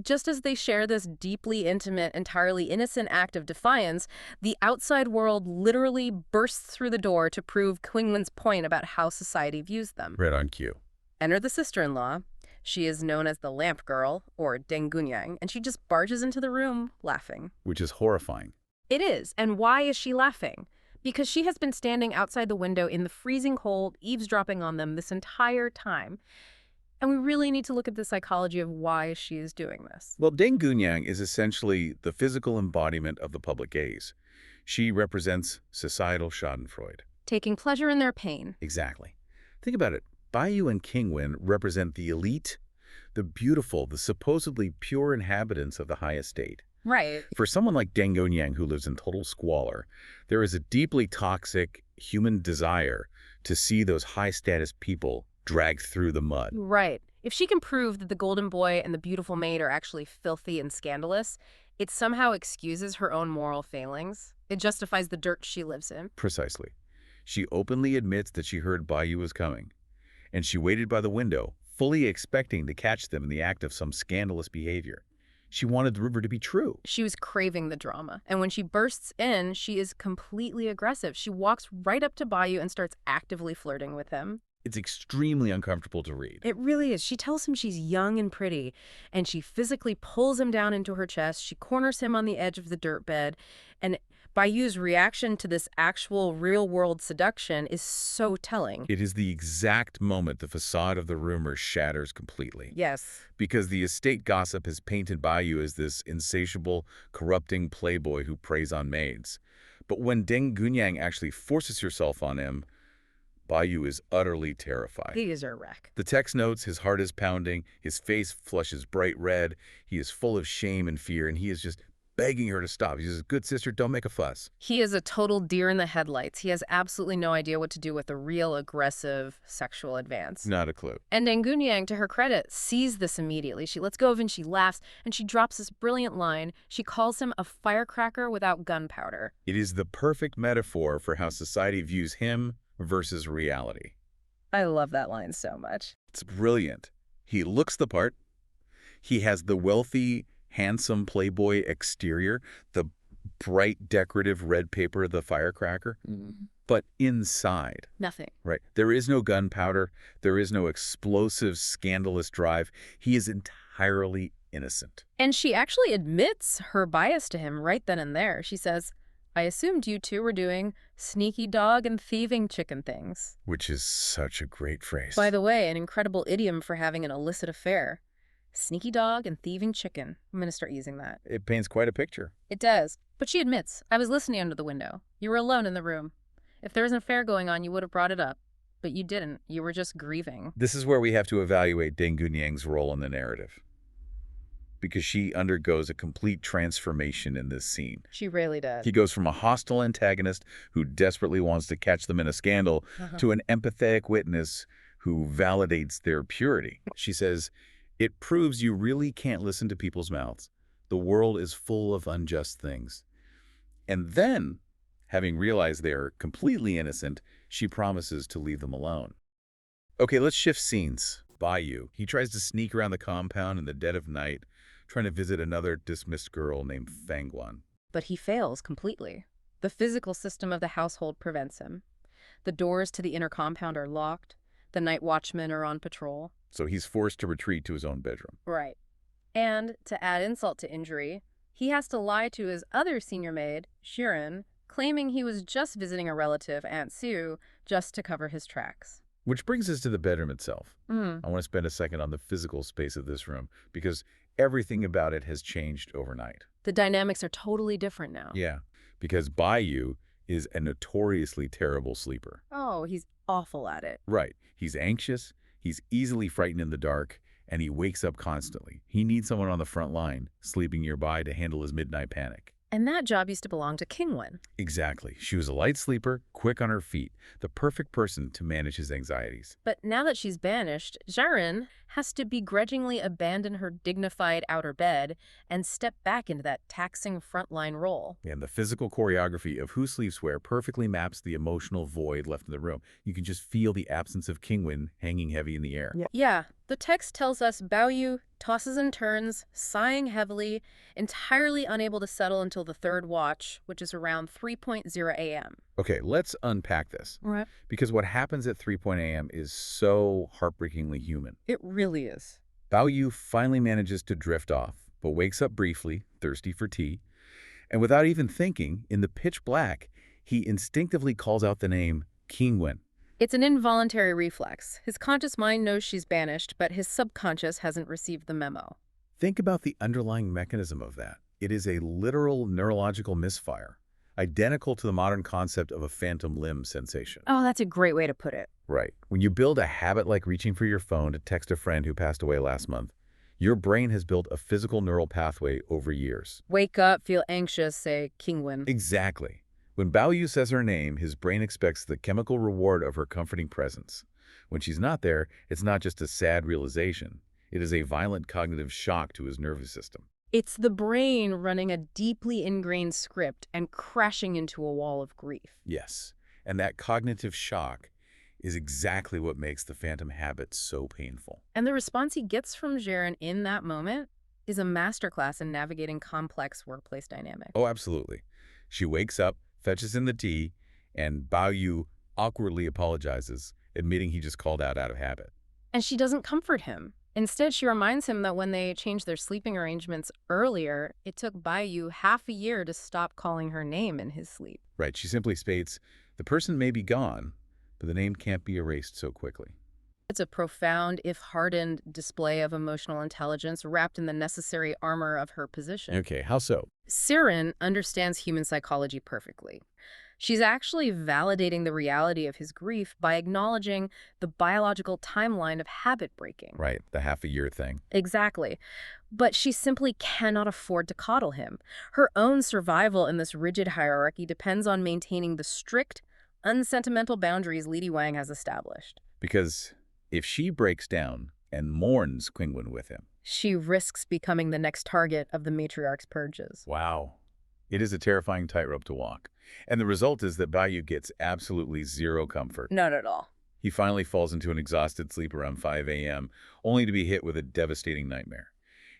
Just as they share this deeply intimate, entirely innocent act of defiance, the outside world literally bursts through the door to prove Qingwen's point about how society views them. Right on cue. Enter the sister-in-law. She is known as the lamp girl, or Deng Gunyang, and she just barges into the room laughing. Which is horrifying. It is. And why is she laughing? Because she has been standing outside the window in the freezing cold, eavesdropping on them this entire time. And we really need to look at the psychology of why she is doing this. Well, Deng Gunyang is essentially the physical embodiment of the public gaze. She represents societal schadenfreude. Taking pleasure in their pain. Exactly. Think about it. Baoyu and Qingwen represent the elite, the beautiful, the supposedly pure inhabitants of the high estate. Right. For someone like Deng Gonyang, who lives in total squalor, there is a deeply toxic human desire to see those high-status people dragged through the mud. Right. If she can prove that the golden boy and the beautiful maid are actually filthy and scandalous, it somehow excuses her own moral failings. It justifies the dirt she lives in. Precisely. She openly admits that she heard Baoyu was coming, and she waited by the window, fully expecting to catch them in the act of some scandalous behavior. She wanted the rumor to be true. She was craving the drama. And when she bursts in, she is completely aggressive. She walks right up to Baoyu and starts actively flirting with him. It's extremely uncomfortable to read. It really is. She tells him she's young and pretty, and she physically pulls him down into her chest. She corners him on the edge of the dirt bed, and Baoyu's reaction to this actual real-world seduction is so telling. It is the exact moment the facade of the rumor shatters completely. Yes. Because the estate gossip has painted Baoyu as this insatiable, corrupting playboy who preys on maids. But when Deng Gonyang actually forces herself on him, Baoyu is utterly terrified. He is a wreck. The text notes his heart is pounding, his face flushes bright red, he is full of shame and fear, and he is just begging her to stop. He says, "Good sister, don't make a fuss." He is a total deer in the headlights. He has absolutely no idea what to do with a real aggressive sexual advance. Not a clue. And Deng Gonyang, to her credit, sees this immediately. She lets go of him, she laughs, and she drops this brilliant line. She calls him a firecracker without gunpowder. It is the perfect metaphor for how society views him versus reality. I love that line so much. It's brilliant. He looks the part. He has the wealthy, handsome playboy exterior, the bright decorative red paper of the firecracker. But inside, Nothing. right, there is no gunpowder. There is no explosive, scandalous drive. He is entirely innocent. And she actually admits her bias to him right then and there. She says, "I assumed you two were doing sneaky dog and thieving chicken things." Which is such a great phrase. By the way, an incredible idiom for having an illicit affair. Sneaky dog and thieving chicken. I'm going to start using that. It paints quite a picture. It does. But she admits, "I was listening under the window. You were alone in the room. If there was an affair going on, you would have brought it up. But you didn't. You were just grieving." This is where we have to evaluate Deng Gonyang's role in the narrative, because she undergoes a complete transformation in this scene. She really does. He goes from a hostile antagonist who desperately wants to catch them in a scandal to an empathetic witness who validates their purity. She says, "It proves you really can't listen to people's mouths. The world is full of unjust things." And then, having realized they are completely innocent, she promises to leave them alone. Okay, let's shift scenes. Baoyu. He tries to sneak around the compound in the dead of night, trying to visit another dismissed girl named Fangguan. But he fails completely. The physical system of the household prevents him. The doors to the inner compound are locked. The night watchmen are on patrol. So he's forced to retreat to his own bedroom. Right. And to add insult to injury, he has to lie to his other senior maid, Shirin, claiming he was just visiting a relative, Aunt Sue, just to cover his tracks. Which brings us to the bedroom itself. I want to spend a second on the physical space of this room, because everything about it has changed overnight. The dynamics are totally different now. Yeah, because Baoyu is a notoriously terrible sleeper. Oh, he's awful at it. Right. He's anxious, he's easily frightened in the dark, and he wakes up constantly. He needs someone on the front line, sleeping nearby to handle his midnight panic. And that job used to belong to Kingwen. Exactly. She was a light sleeper, quick on her feet, the perfect person to manage his anxieties. But now that she's banished, Jarin has to begrudgingly abandon her dignified outer bed and step back into that taxing frontline role. And the physical choreography of who sleeps where perfectly maps the emotional void left in the room. You can just feel the absence of Kingwen hanging heavy in the air. Yeah, the text tells us Baoyu tosses and turns, sighing heavily, entirely unable to settle until the third watch, which is around 3:00 a.m. Okay, let's unpack this. Right. Because what happens at 3:00 a.m. is so heartbreakingly human. It really is. Baoyu finally manages to drift off, but wakes up briefly, thirsty for tea. And without even thinking, in the pitch black, he instinctively calls out the name Kingwen. It's an involuntary reflex. His conscious mind knows she's banished, but his subconscious hasn't received the memo. Think about the underlying mechanism of that. It is a literal neurological misfire, identical to the modern concept of a phantom limb sensation. Oh, that's a great way to put it. Right. When you build a habit like reaching for your phone to text a friend who passed away last month, Your brain has built a physical neural pathway over years. Wake up, feel anxious, say Kingwin. Exactly. When Baoyu says her name, his brain expects the chemical reward of her comforting presence. When she's not there, it's not just a sad realization. It is a violent cognitive shock to his nervous system. It's the brain running a deeply ingrained script and crashing into a wall of grief. Yes, and that cognitive shock is exactly what makes the phantom habit so painful. And the response he gets from Jaren in that moment is a masterclass in navigating complex workplace dynamics. Oh, absolutely. She wakes up, fetches in the tea, and Baoyu awkwardly apologizes, admitting he just called out of habit. And she doesn't comfort him. Instead, she reminds him that when they changed their sleeping arrangements earlier, it took Baoyu half a year to stop calling her name in his sleep. Right, she simply states, the person may be gone, but the name can't be erased so quickly. It's a profound, if hardened, display of emotional intelligence wrapped in the necessary armor of her position. Okay, how so? Siren understands human psychology perfectly. She's actually validating the reality of his grief by acknowledging the biological timeline of habit breaking. Right, the half-a-year thing. Exactly. But she simply cannot afford to coddle him. Her own survival in this rigid hierarchy depends on maintaining the strict, unsentimental boundaries Lady Wang has established. Because if she breaks down and mourns Qingwen with him, She risks becoming the next target of the matriarch's purges. wow, it is a terrifying tightrope to walk. And the result is that Baoyu gets absolutely zero comfort. Not at all. He finally falls into an exhausted sleep around 5 a.m., only to be hit with a devastating nightmare.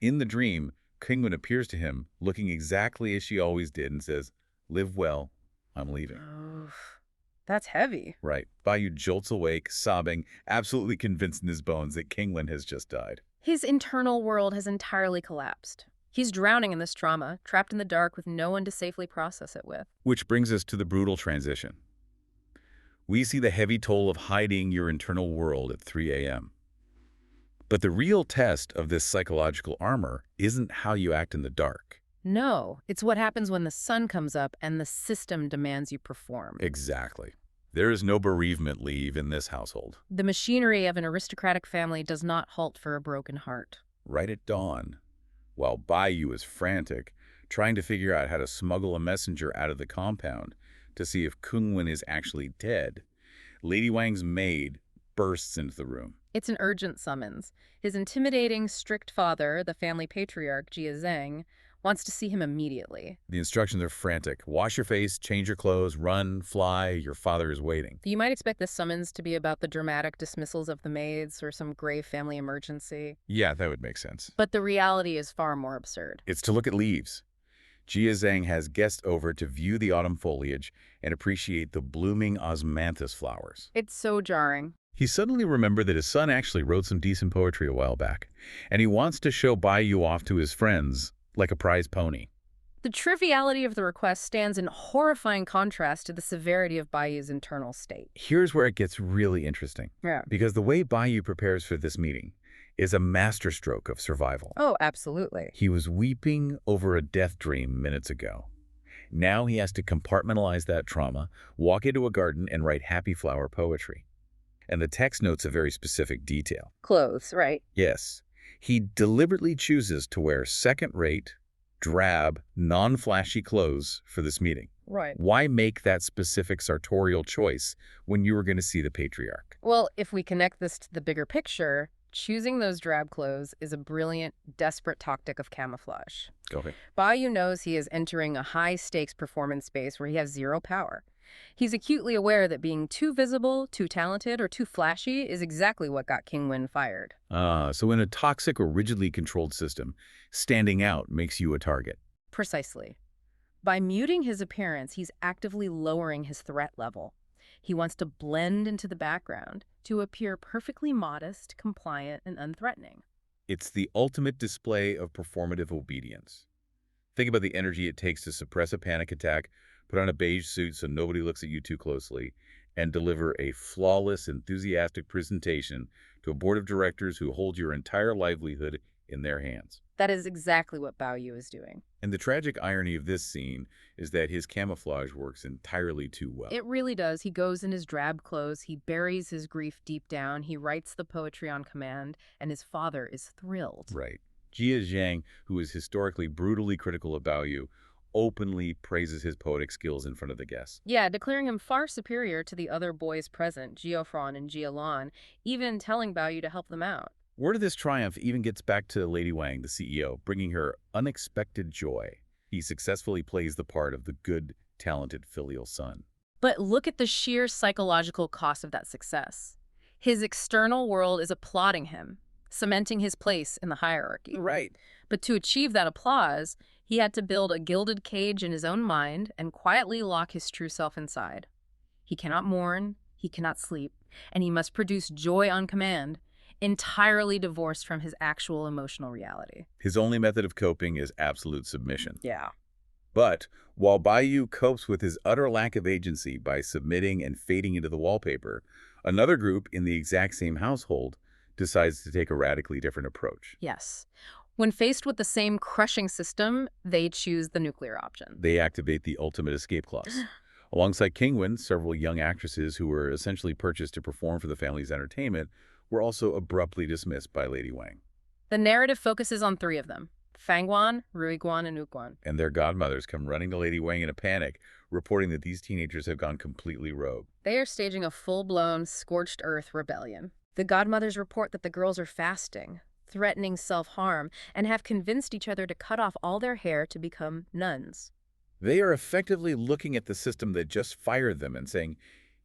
In the dream, Qingwen appears to him, looking exactly as she always did, and says, "Live well, I'm leaving." Oof. That's heavy. Right. Baoyu jolts awake, sobbing, absolutely convinced in his bones that Qingwen has just died. His internal world has entirely collapsed. He's drowning in this trauma, trapped in the dark with no one to safely process it with. Which brings us to the brutal transition. We see the heavy toll of hiding your internal world at 3 a.m. But the real test of this psychological armor isn't how you act in the dark. No, it's what happens when the sun comes up and the system demands you perform. Exactly. There is no bereavement leave in this household. The machinery of an aristocratic family does not halt for a broken heart. Right at dawn, while Baoyu is frantic, trying to figure out how to smuggle a messenger out of the compound to see if Qingwen is actually dead, Lady Wang's maid bursts into the room. It's an urgent summons. His intimidating, strict father, the family patriarch, Jia Zheng, wants to see him immediately. The instructions are frantic. Wash your face, change your clothes, run, fly, your father is waiting. You might expect this summons to be about the dramatic dismissals of the maids or some grave family emergency. Yeah, that would make sense. But the reality is far more absurd. It's to look at leaves. Jia Zhang has guests over to view the autumn foliage and appreciate the blooming osmanthus flowers. It's so jarring. He suddenly remembered that his son actually wrote some decent poetry a while back, and he wants to show Baoyu off to his friends like a prize pony. The triviality of the request stands in horrifying contrast to the severity of Baoyu's internal state. Here's where it gets really interesting. Yeah. Because the way Baoyu prepares for this meeting is a masterstroke of survival. Oh, absolutely. He was weeping over a death dream minutes ago. Now he has to compartmentalize that trauma, walk into a garden, and write happy flower poetry. And the text notes a very specific detail. Clothes, right? Yes, he deliberately chooses to wear second-rate, drab, non-flashy clothes for this meeting. Right. Why make that specific sartorial choice when you were going to see the patriarch? Well, if we connect this to the bigger picture, choosing those drab clothes is a brilliant, desperate tactic of camouflage. Okay. Baoyu knows he is entering a high-stakes performance space where he has zero power. He's acutely aware that being too visible, too talented, or too flashy is exactly what got Qingwen fired. So in a toxic or rigidly controlled system, standing out makes you a target. Precisely. By muting his appearance, he's actively lowering his threat level. He wants to blend into the background, to appear perfectly modest, compliant, and unthreatening. It's the ultimate display of performative obedience. Think about the energy it takes to suppress a panic attack, put on a beige suit so nobody looks at you too closely, and deliver a flawless, enthusiastic presentation to a board of directors who hold your entire livelihood in their hands. That is exactly what Baoyu is doing. And the tragic irony of this scene is that his camouflage works entirely too well. It really does. He goes in his drab clothes, he buries his grief deep down, he writes the poetry on command, and his father is thrilled. Right. Jia Zhang, who is historically brutally critical of Baoyu, openly praises his poetic skills in front of the guests. Yeah, declaring him far superior to the other boys present, Geoffron and Jialan, even telling Baoyu to help them out. Word of this triumph even gets back to Lady Wang, the CEO, bringing her unexpected joy. He successfully plays the part of the good, talented filial son. But look at the sheer psychological cost of that success. His external world is applauding him, cementing his place in the hierarchy. Right. But to achieve that applause, he had to build a gilded cage in his own mind and quietly lock his true self inside. He cannot mourn, he cannot sleep, and he must produce joy on command, entirely divorced from his actual emotional reality. His only method of coping is absolute submission. Yeah. But while Baoyu copes with his utter lack of agency by submitting and fading into the wallpaper, another group in the exact same household decides to take a radically different approach. Yes. When faced with the same crushing system, they choose the nuclear option. They activate the ultimate escape clause. Alongside Kingwen, several young actresses who were essentially purchased to perform for the family's entertainment were also abruptly dismissed by Lady Wang. The narrative focuses on three of them: Fangguan, Ruiguan, and Uguan. And their godmothers come running to Lady Wang in a panic, reporting that these teenagers have gone completely rogue. They are staging a full-blown, scorched earth rebellion. The godmothers report that the girls are fasting, threatening self-harm, and have convinced each other to cut off all their hair to become nuns. They are effectively looking at the system that just fired them and saying,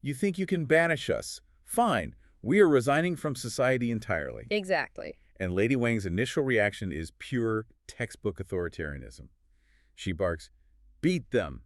"You think you can banish us? Fine, we are resigning from society entirely." Exactly. And Lady Wang's initial reaction is pure textbook authoritarianism. She barks, "Beat them!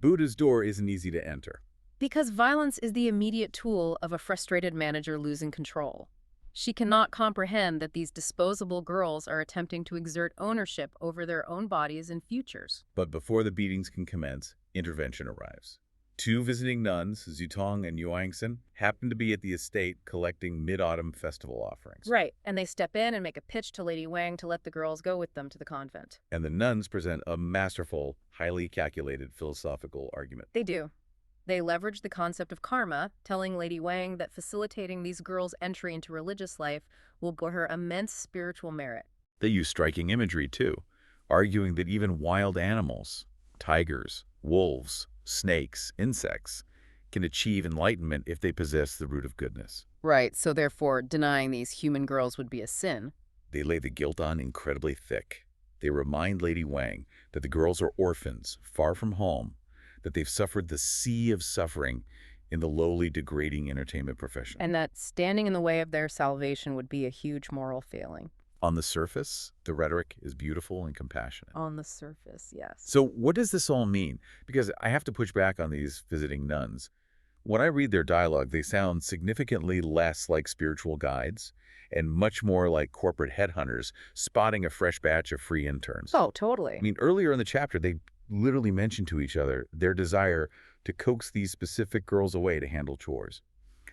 Buddha's door isn't easy to enter." Because violence is the immediate tool of a frustrated manager losing control. She cannot comprehend that these disposable girls are attempting to exert ownership over their own bodies and futures. But before the beatings can commence, intervention arrives. Two visiting nuns, Zutong and Yuangsen, happen to be at the estate collecting mid-autumn festival offerings. Right, and they step in and make a pitch to Lady Wang to let the girls go with them to the convent. And the nuns present a masterful, highly calculated philosophical argument. They do. They leverage the concept of karma, telling Lady Wang that facilitating these girls' entry into religious life will bring her immense spiritual merit. They use striking imagery, too, arguing that even wild animals, tigers, wolves, snakes, insects, can achieve enlightenment if they possess the root of goodness. Right, so therefore denying these human girls would be a sin. They lay the guilt on incredibly thick. They remind Lady Wang that the girls are orphans, far from home, that they've suffered the sea of suffering in the lowly, degrading entertainment profession. And that standing in the way of their salvation would be a huge moral failing. On the surface, the rhetoric is beautiful and compassionate. On the surface, yes. So what does this all mean? Because I have to push back on these visiting nuns. When I read their dialogue, they sound significantly less like spiritual guides and much more like corporate headhunters spotting a fresh batch of free interns. Oh, totally. I mean, earlier in the chapter, they literally mentioned to each other their desire to coax these specific girls away to handle chores.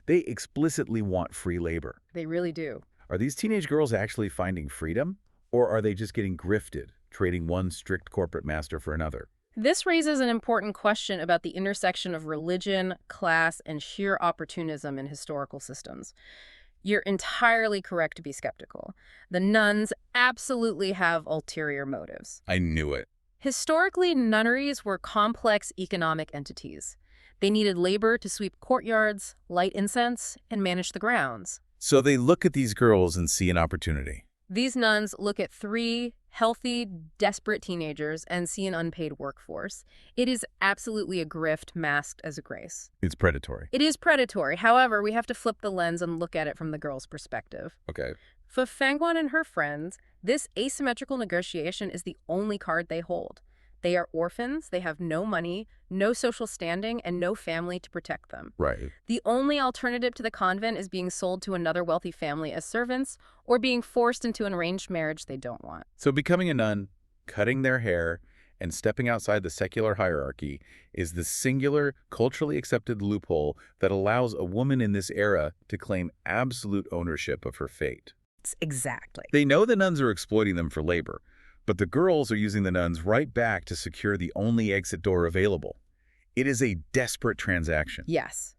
They explicitly want free labor. They really do. Are these teenage girls actually finding freedom? Or are they just getting grifted, trading one strict corporate master for another? This raises an important question about the intersection of religion, class, and sheer opportunism in historical systems. You're entirely correct to be skeptical. The nuns absolutely have ulterior motives. I knew it. Historically, nunneries were complex economic entities. They needed labor to sweep courtyards, light incense, and manage the grounds. So they look at these girls and see an opportunity. These nuns look at three healthy, desperate teenagers and see an unpaid workforce. It is absolutely a grift masked as a grace. It's predatory. It is predatory. However, we have to flip the lens and look at it from the girl's perspective. Okay. For Fangguan and her friends, this asymmetrical negotiation is the only card they hold. They are orphans, they have no money, no social standing, and no family to protect them. Right. The only alternative to the convent is being sold to another wealthy family as servants or being forced into an arranged marriage they don't want. So becoming a nun, cutting their hair, and stepping outside the secular hierarchy is the singular, culturally accepted loophole that allows a woman in this era to claim absolute ownership of her fate. Exactly. They know the nuns are exploiting them for labor, but the girls are using the nuns right back to secure the only exit door available. It is a desperate transaction. Yes.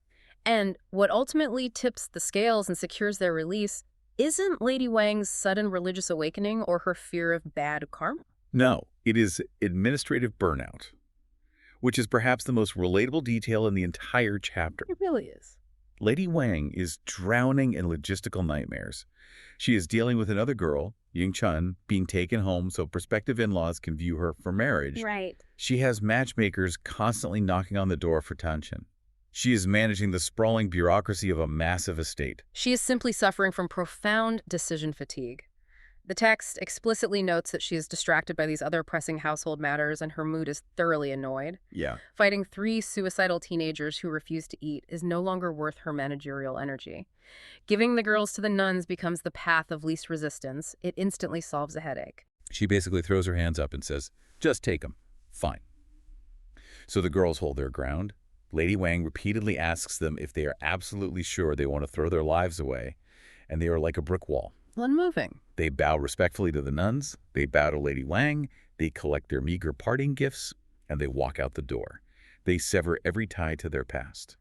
And what ultimately tips the scales and secures their release isn't Lady Wang's sudden religious awakening or her fear of bad karma? No, it is administrative burnout, which is perhaps the most relatable detail in the entire chapter. It really is. Lady Wang is drowning in logistical nightmares. She is dealing with another girl, Ying Chun, being taken home so prospective in-laws can view her for marriage. Right. She has matchmakers constantly knocking on the door for Tanshin. She is managing the sprawling bureaucracy of a massive estate. She is simply suffering from profound decision fatigue. The text explicitly notes that she is distracted by these other pressing household matters and her mood is thoroughly annoyed. Yeah. Fighting 3 suicidal teenagers who refuse to eat is no longer worth her managerial energy. Giving the girls to the nuns becomes the path of least resistance. It instantly solves a headache. She basically throws her hands up and says, just take them. Fine. So the girls hold their ground. Lady Wang repeatedly asks them if they are absolutely sure they want to throw their lives away, and they are like a brick wall. Unmoving. They bow respectfully to the nuns, they bow to Lady Wang, they collect their meager parting gifts, and they walk out the door. They sever every tie to their past.